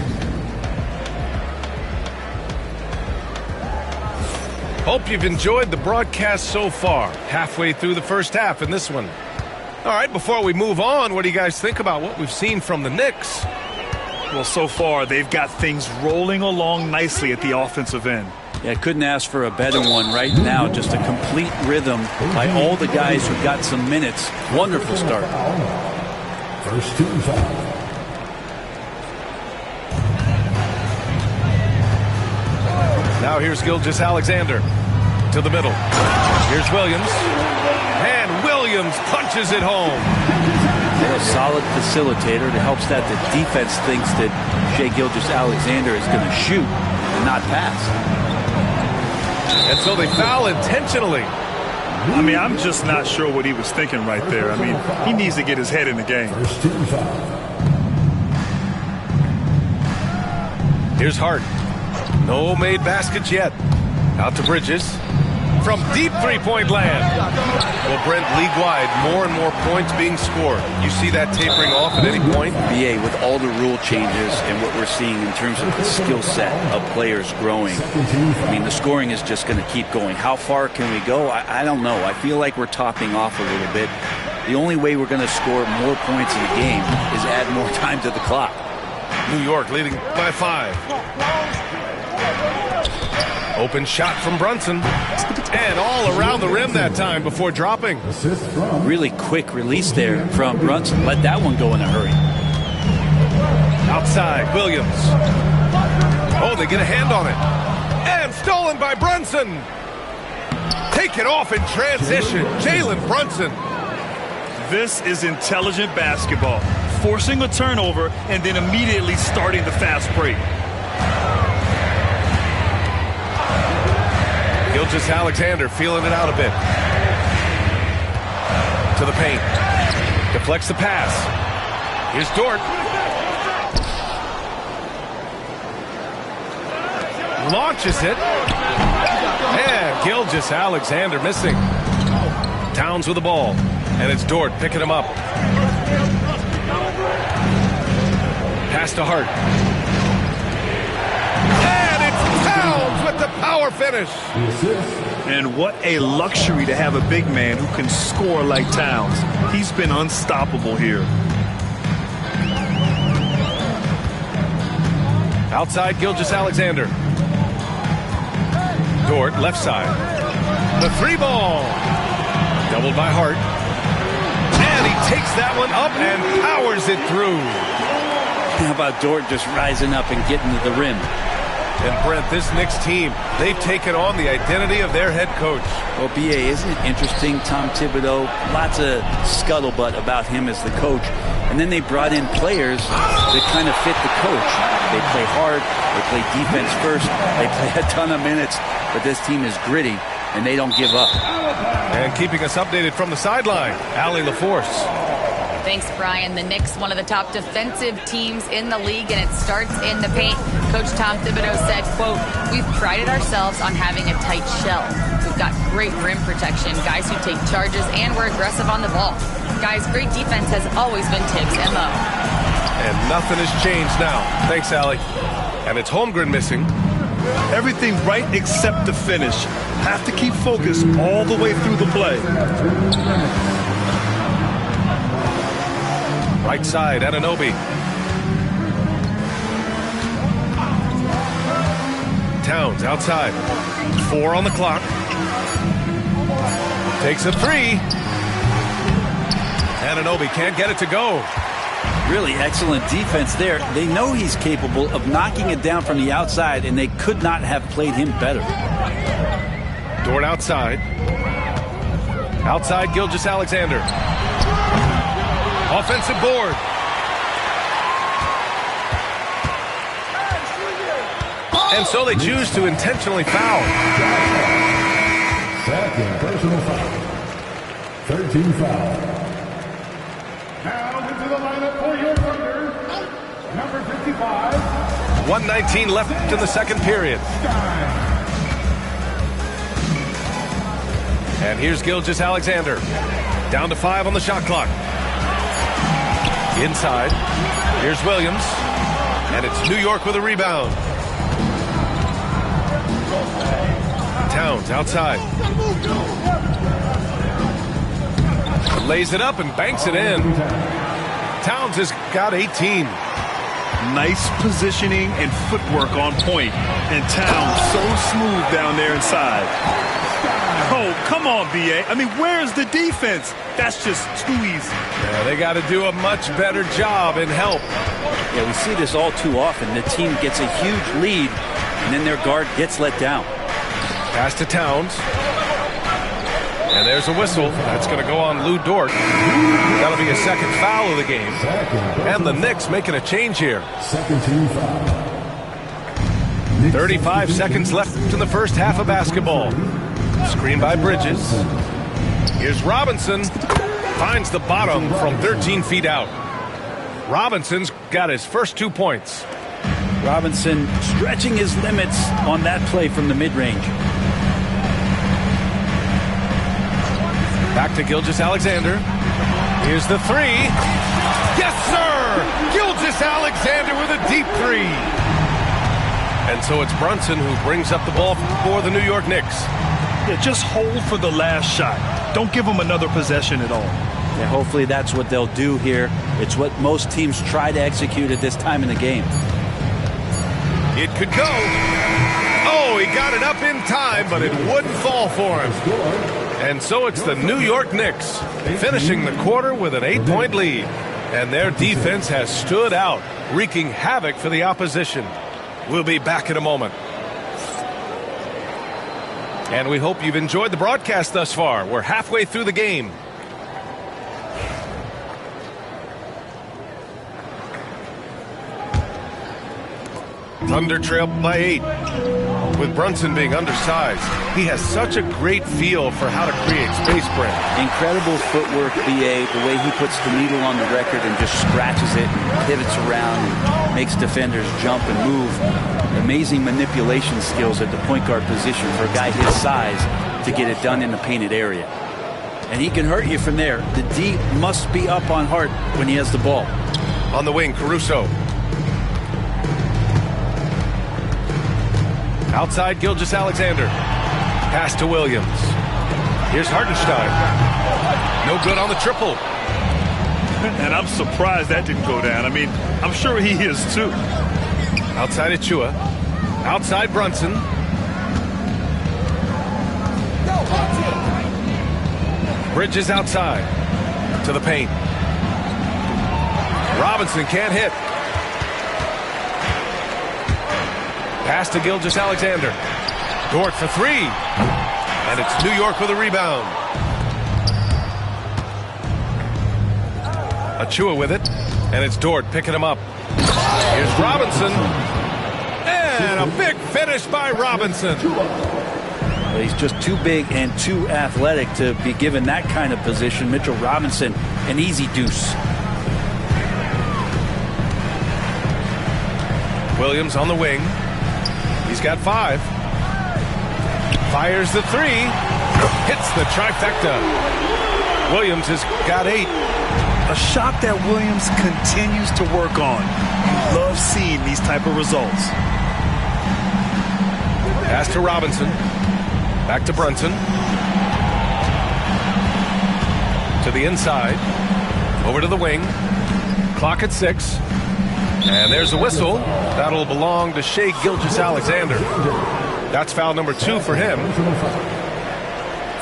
Hope you've enjoyed the broadcast so far. Halfway through the first half in this one. All right, before we move on, what do you guys think about what we've seen from the Knicks? Well, so far, they've got things rolling along nicely at the offensive end. Yeah, couldn't ask for a better one right now. Just a complete rhythm by all the guys who got some minutes. Wonderful start. First team foul. Now here's Gilgeous-Alexander to the middle. Here's Williams. And Williams punches it home. They're a solid facilitator. It helps that the defense thinks that Shai Gilgeous-Alexander is going to shoot and not pass. And so they foul intentionally. I mean, I'm just not sure what he was thinking right there. I mean, he needs to get his head in the game. First team foul. Here's Hart. No made baskets yet. Out to Bridges. From deep three-point land. Well, Brent, league-wide, more and more points being scored. You see that tapering off at any point? BA, with all the rule changes and what we're seeing in terms of the skill set of players growing, I mean, the scoring is just going to keep going. How far can we go? I don't know. I feel like we're topping off a little bit. The only way we're going to score more points in the game is add more time to the clock. New York leading by 5. Open shot from Brunson. And all around the rim that time before dropping. Really quick release there from Brunson. Let that one go in a hurry. Outside, Williams. Oh, they get a hand on it. And stolen by Brunson. Take it off in transition. Jalen Brunson. This is intelligent basketball. Forcing a turnover and then immediately starting the fast break. Gilgeous-Alexander feeling it out a bit. To the paint. Deflects the pass. Here's Dort. Launches it. And Gilgeous-Alexander missing. Towns with the ball. And it's Dort picking him up. Pass to Hart. And it's Towns with the power finish. And what a luxury to have a big man who can score like Towns. He's been unstoppable here. Outside Gilgeous-Alexander. Dort, left side. The 3-ball. Doubled by Hart. And he takes that one up and powers it through. How about Dort just rising up and getting to the rim? And Brent, this Knicks team, they've taken on the identity of their head coach. Well, B.A., isn't it interesting? Tom Thibodeau, lots of scuttlebutt about him as the coach. And then they brought in players that kind of fit the coach. They play hard. They play defense first. They play a ton of minutes. But this team is gritty, and they don't give up. And keeping us updated from the sideline, Allie LaForce. Thanks, Brian. The Knicks, one of the top defensive teams in the league, and it starts in the paint. Coach Tom Thibodeau said, quote, "We've prided ourselves on having a tight shell. We've got great rim protection, guys who take charges, and we're aggressive on the ball. Guys, great defense has always been Tibbs' MO." And nothing has changed now. Thanks, Allie. And it's Holmgren missing. Everything right except the finish. Have to keep focused all the way through the play. Right side, Anunoby. Towns outside. 4 on the clock. Takes a 3. Anunoby can't get it to go. Really excellent defense there. They know he's capable of knocking it down from the outside, and they could not have played him better. Dort outside. Outside Gilgeous-Alexander. Offensive board. And so they choose to intentionally foul. Second personal foul. 13 foul. Now into the lineup for your Thunder, number 55. 1:19 left in the second period. And here's Gilgeous-Alexander. Down to 5 on the shot clock. Inside. Here's Williams. And it's New York with a rebound. Towns outside. Lays it up and banks it in. Towns has got 18. Nice positioning and footwork on point. And Towns so smooth down there inside. Oh, come on, B.A. I mean, where's the defense? That's just too easy. Yeah, they got to do a much better job in help. Yeah, we see this all too often. The team gets a huge lead, and then their guard gets let down. Pass to Towns. And there's a whistle. That's going to go on Lou Dort. That'll be a second foul of the game. And the Knicks making a change here. Second team foul. 35 seconds left in the first half of basketball. Screen by Bridges. Here's Robinson. Finds the bottom from 13 feet out. Robinson's got his first 2 points. Robinson stretching his limits on that play from the mid-range. Back to Gilgeous-Alexander. Here's the 3. Yes, sir! Gilgeous-Alexander with a deep 3. And so it's Brunson who brings up the ball for the New York Knicks. Yeah, just hold for the last shot. Don't give them another possession at all. Yeah, hopefully that's what they'll do here. It's what most teams try to execute at this time in the game. It could go. Oh, he got it up in time, but it wouldn't fall for him. And so it's the New York Knicks finishing the quarter with an 8-point lead. And their defense has stood out, wreaking havoc for the opposition. We'll be back in a moment. And we hope you've enjoyed the broadcast thus far. We're halfway through the game. Thunder trail by 8. With Brunson being undersized, he has such a great feel for how to create space, Brent. Incredible footwork, B.A., the way he puts the needle on the record and just scratches it and pivots around and makes defenders jump and move. Amazing manipulation skills at the point guard position for a guy his size to get it done in the painted area. And he can hurt you from there. The D must be up on Hart when he has the ball. On the wing, Caruso. Outside Gilgeous-Alexander. Pass to Williams. Here's Hartenstein. No good on the triple. And I'm surprised that didn't go down. I mean, I'm sure he is too. Outside Achua. Outside Brunson. Bridges outside to the paint. Robinson can't hit. Pass to Gilgeous-Alexander. Dort for three. And it's New York with a rebound. Achua with it. And it's Dort picking him up. Here's Robinson. And a big finish by Robinson. Well, he's just too big and too athletic to be given that kind of position. Mitchell Robinson, an easy deuce. Williams on the wing. He's got 5. Fires the 3. Hits the trifecta. Williams has got 8. A shot that Williams continues to work on. You love seeing these type of results. Pass to Robinson. Back to Brunson. To the inside. Over to the wing. Clock at 6. And there's a whistle. That'll belong to Shai Gilgeous-Alexander. That's foul number 2 for him.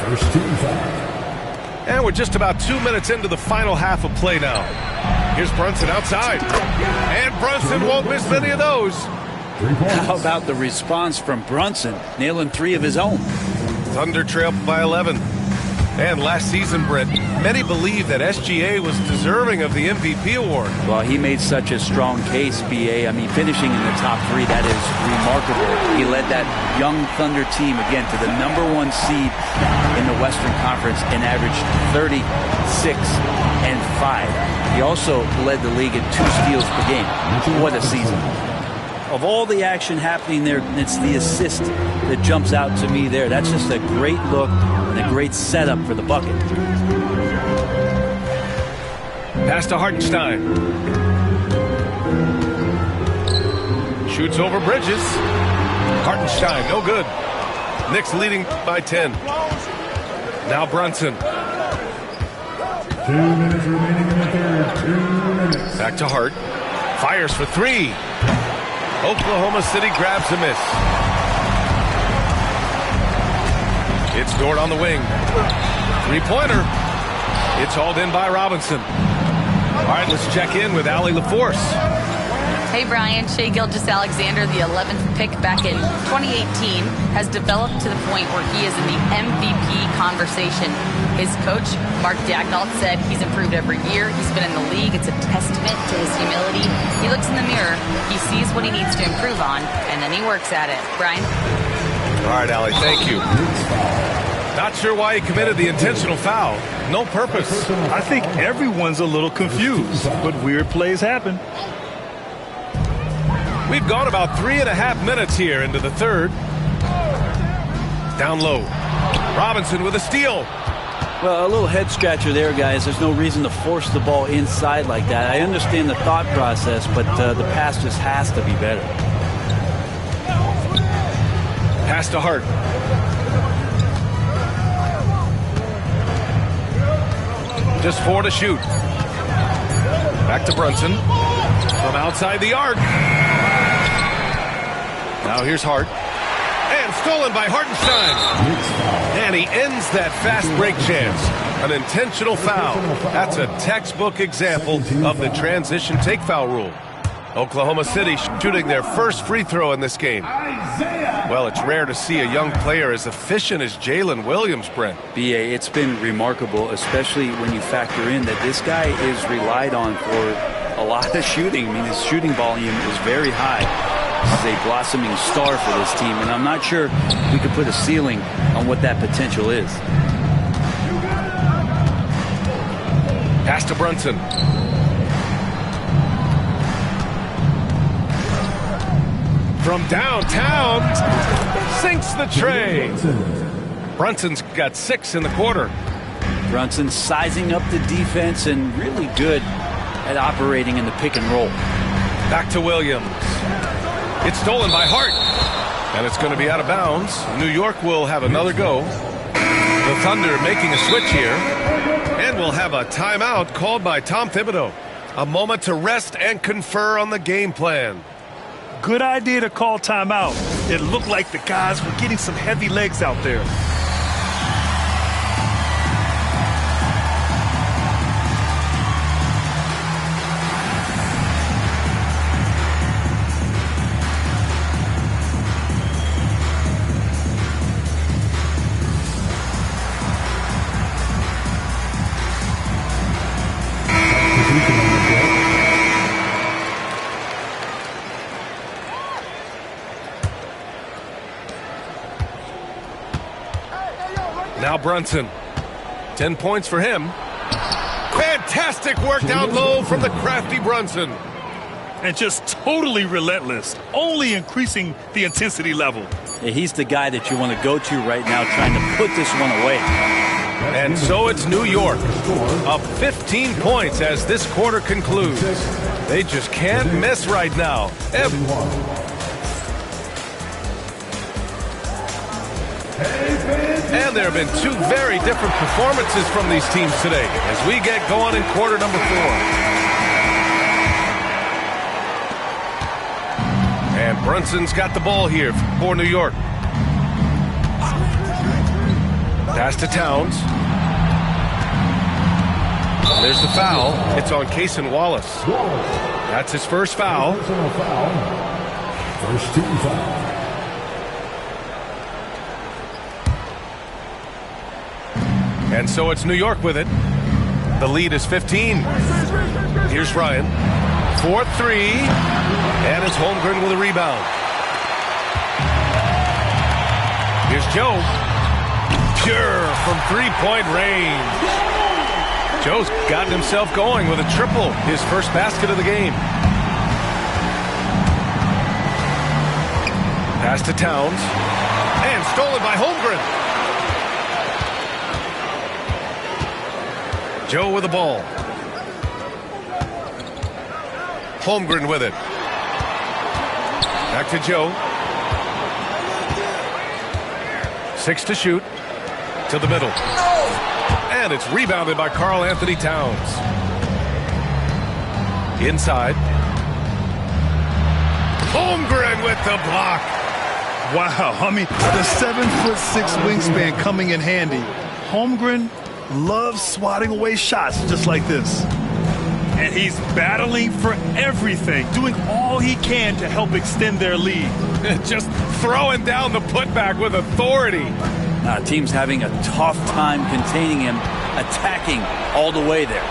First team foul. And we're just about 2 minutes into the final half of play now. Here's Brunson outside. And Brunson won't miss many of those. How about the response from Brunson, nailing 3 of his own? Thunder trail by 11. And last season, Brent, many believe that SGA was deserving of the MVP award. Well, he made such a strong case, B.A. I mean, finishing in the top 3, that is remarkable. He led that young Thunder team, again, to the number 1 seed in the Western Conference and averaged 36 and 5. He also led the league in 2 steals per game. What a season. Of all the action happening there, it's the assist that jumps out to me there. That's just a great look and a great setup for the bucket. Pass to Hartenstein. Shoots over Bridges. Hartenstein, no good. Knicks leading by 10. Now Brunson. 2 minutes remaining in the third. 2 minutes. Back to Hart. Fires for 3. Oklahoma City grabs a miss. It's Dort on the wing. 3-pointer. It's hauled in by Robinson. All right, let's check in with Allie LaForce. Hey, Brian. Shai Gilgeous-Alexander, the 11th pick back in 2018, has developed to the point where he is in the MVP conversation. His coach, Mark Daigneault, said he's improved every year. He's been in the league. It's a testament to his humility. He looks in the mirror, he sees what he needs to improve on, and then he works at it. Brian? All right, Allie, thank you. Not sure why he committed the intentional foul. No purpose. I think everyone's a little confused, but weird plays happen. We've gone about 3.5 minutes here into the third. Down low. Robinson with a steal. Well, a little head scratcher there, guys. There's no reason to force the ball inside like that. I understand the thought process, but the pass just has to be better. Pass to Hart. Just 4 to shoot. Back to Brunson. From outside the arc. Now here's Hart. And stolen by Hartenstein. And he ends that fast break chance. An intentional foul. That's a textbook example of the transition take foul rule. Oklahoma City shooting their first free throw in this game. Well, it's rare to see a young player as efficient as Jalen Williams, Brent. B.A., it's been remarkable, especially when you factor in that this guy is relied on for a lot of shooting. I mean, his shooting volume is very high. He's a blossoming star for this team, and I'm not sure we could put a ceiling on what that potential is. Pass to Brunson. From downtown, sinks the tray. Brunson's got 6 in the quarter. Brunson sizing up the defense and really good at operating in the pick and roll. Back to Williams. It's stolen by Hart. And it's going to be out of bounds. New York will have another go. The Thunder making a switch here. And we'll have a timeout called by Tom Thibodeau. A moment to rest and confer on the game plan. Good idea to call timeout. It looked like the guys were getting some heavy legs out there. Now Brunson. 10 points for him. Fantastic work down low from the crafty Brunson. And just totally relentless, only increasing the intensity level. Yeah, he's the guy that you want to go to right now, trying to put this one away. And so it's New York, up 15 points as this quarter concludes. They just can't miss right now. And there have been two very different performances from these teams today as we get going in quarter number 4. And Brunson's got the ball here for New York. Pass to Towns. There's the foul. It's on Cason Wallace. That's his first foul. First team foul. And so it's New York with it. The lead is 15. Here's Ryan. 4-3. And it's Holmgren with a rebound. Here's Joe. Pure from three-point range. Joe's gotten himself going with a triple. His first basket of the game. Pass to Towns. And stolen by Holmgren. Joe with the ball. Holmgren with it. Back to Joe. 6 to shoot. To the middle. And it's rebounded by Karl Anthony Towns. Inside. Holmgren with the block. Wow, I mean, the 7'6" wingspan coming in handy. Holmgren loves swatting away shots just like this. And he's battling for everything, doing all he can to help extend their lead. Just throwing down the putback with authority. Team's having a tough time containing him, attacking all the way there.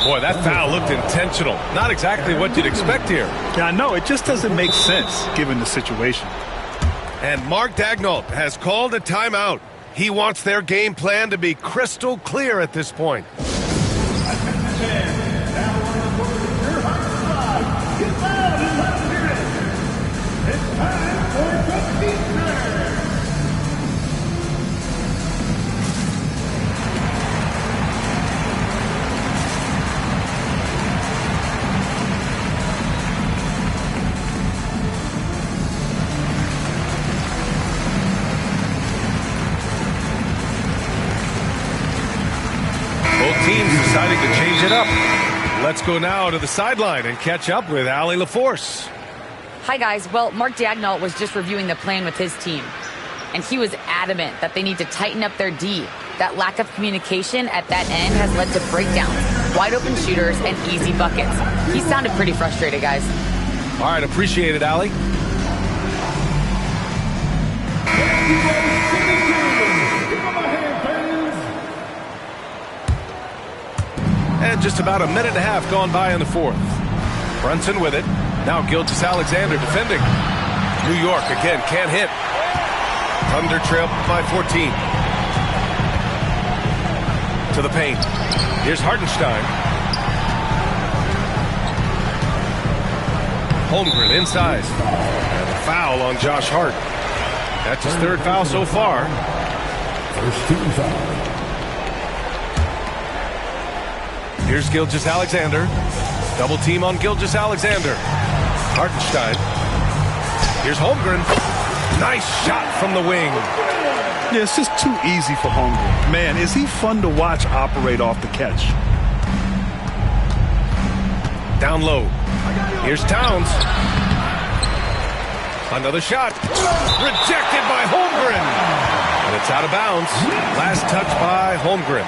Boy, that foul looked intentional. Not exactly what you'd expect here. Yeah, I know. It just doesn't make sense given the situation. And Mark Daigneault has called a timeout. He wants their game plan to be crystal clear at this point. Teams deciding to change it up. Let's go now to the sideline and catch up with Allie LaForce. Hi, guys. Well, Mark Daigneault was just reviewing the plan with his team, and he was adamant that they need to tighten up their D. That lack of communication at that end has led to breakdowns, wide open shooters, and easy buckets. He sounded pretty frustrated, guys. All right, appreciate it, Allie. And just about a minute and a half gone by in the fourth. Brunson with it. Now Gilgeous-Alexander defending. New York again can't hit. Thunder trail by 14. To the paint. Here's Hartenstein. Holmgren inside. And a foul on Josh Hart. That's his third foul so far. First team foul. Here's Gilgeous-Alexander. Double team on Gilgeous-Alexander. Hartenstein. Here's Holmgren. Nice shot from the wing. Yeah, it's just too easy for Holmgren. Man, is he fun to watch operate off the catch. Down low. Here's Towns. Another shot. Rejected by Holmgren. And it's out of bounds. Last touch by Holmgren.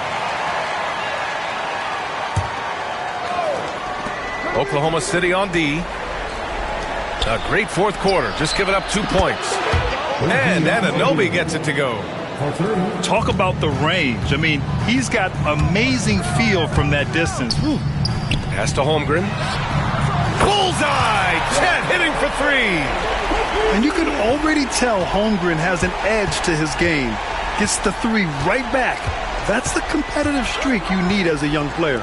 Oklahoma City on D. A great fourth quarter. Just giving up 2 points. And Anunoby gets it to go. Talk about the range. I mean, he's got amazing feel from that distance. Whew. Pass to Holmgren. Bullseye! Chet hitting for 3. And you can already tell Holmgren has an edge to his game. Gets the 3 right back. That's the competitive streak you need as a young player.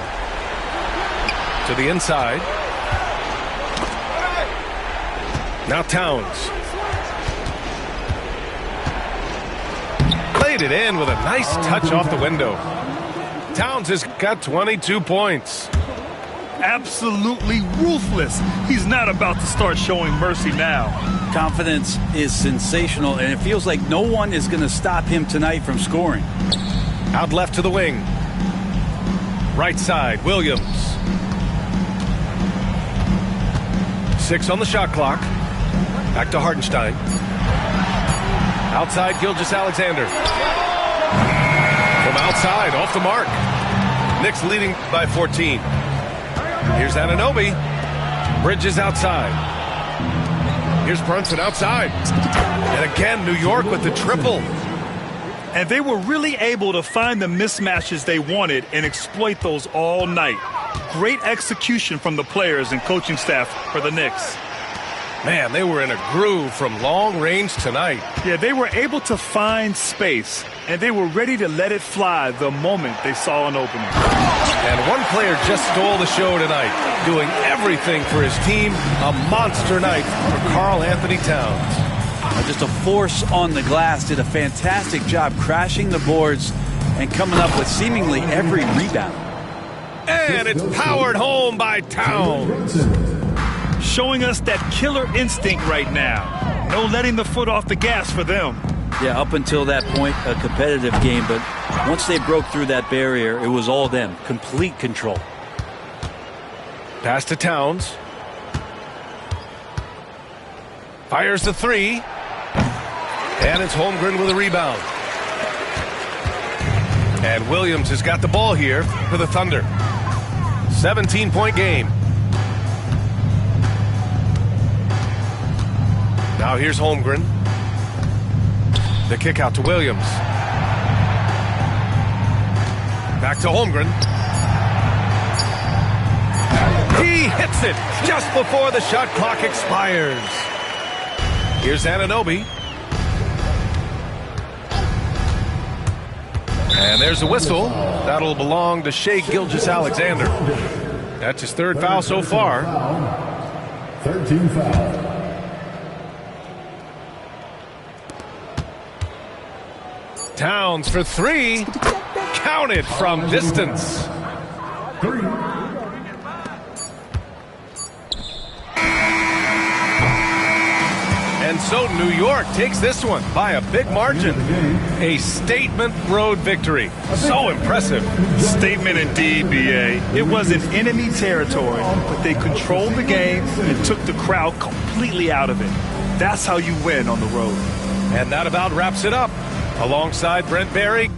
To the inside. Now Towns. Played it in with a nice touch off the window. Towns has got 22 points. Absolutely ruthless. He's not about to start showing mercy now. Confidence is sensational, and it feels like no one is going to stop him tonight from scoring. Out left to the wing. Right side, Williams. 6 on the shot clock. Back to Hartenstein. Outside, Gilgeous-Alexander. From outside, off the mark. Knicks leading by 14. Here's Anunoby. Bridges outside. Here's Brunson outside. And again, New York with the triple. And they were really able to find the mismatches they wanted and exploit those all night. Great execution from the players and coaching staff for the Knicks. Man, they were in a groove from long range tonight. Yeah, they were able to find space, and they were ready to let it fly the moment they saw an opening. And one player just stole the show tonight, doing everything for his team. A monster night for Karl Anthony Towns. Just a force on the glass, did a fantastic job crashing the boards and coming up with seemingly every rebound. And it's powered home by Towns. Showing us that killer instinct right now. No letting the foot off the gas for them. Yeah, up until that point, a competitive game, but once they broke through that barrier, it was all them. Complete control. Pass to Towns. Fires the 3. And it's Holmgren with a rebound. And Williams has got the ball here for the Thunder. 17-point game. Now here's Holmgren. The kick out to Williams. Back to Holmgren. He hits it just before the shot clock expires. Here's Anunoby. And there's a whistle. That'll belong to Shai Gilgeous-Alexander. That's his 3rd foul so far. 13 foul. Towns for 3. Counted from distance. 3. And so New York takes this one by a big margin. A statement road victory. So impressive. Statement indeed, B.A. It wasn't enemy territory, but they controlled the game and took the crowd completely out of it. That's how you win on the road. And that about wraps it up. Alongside Brent Barry,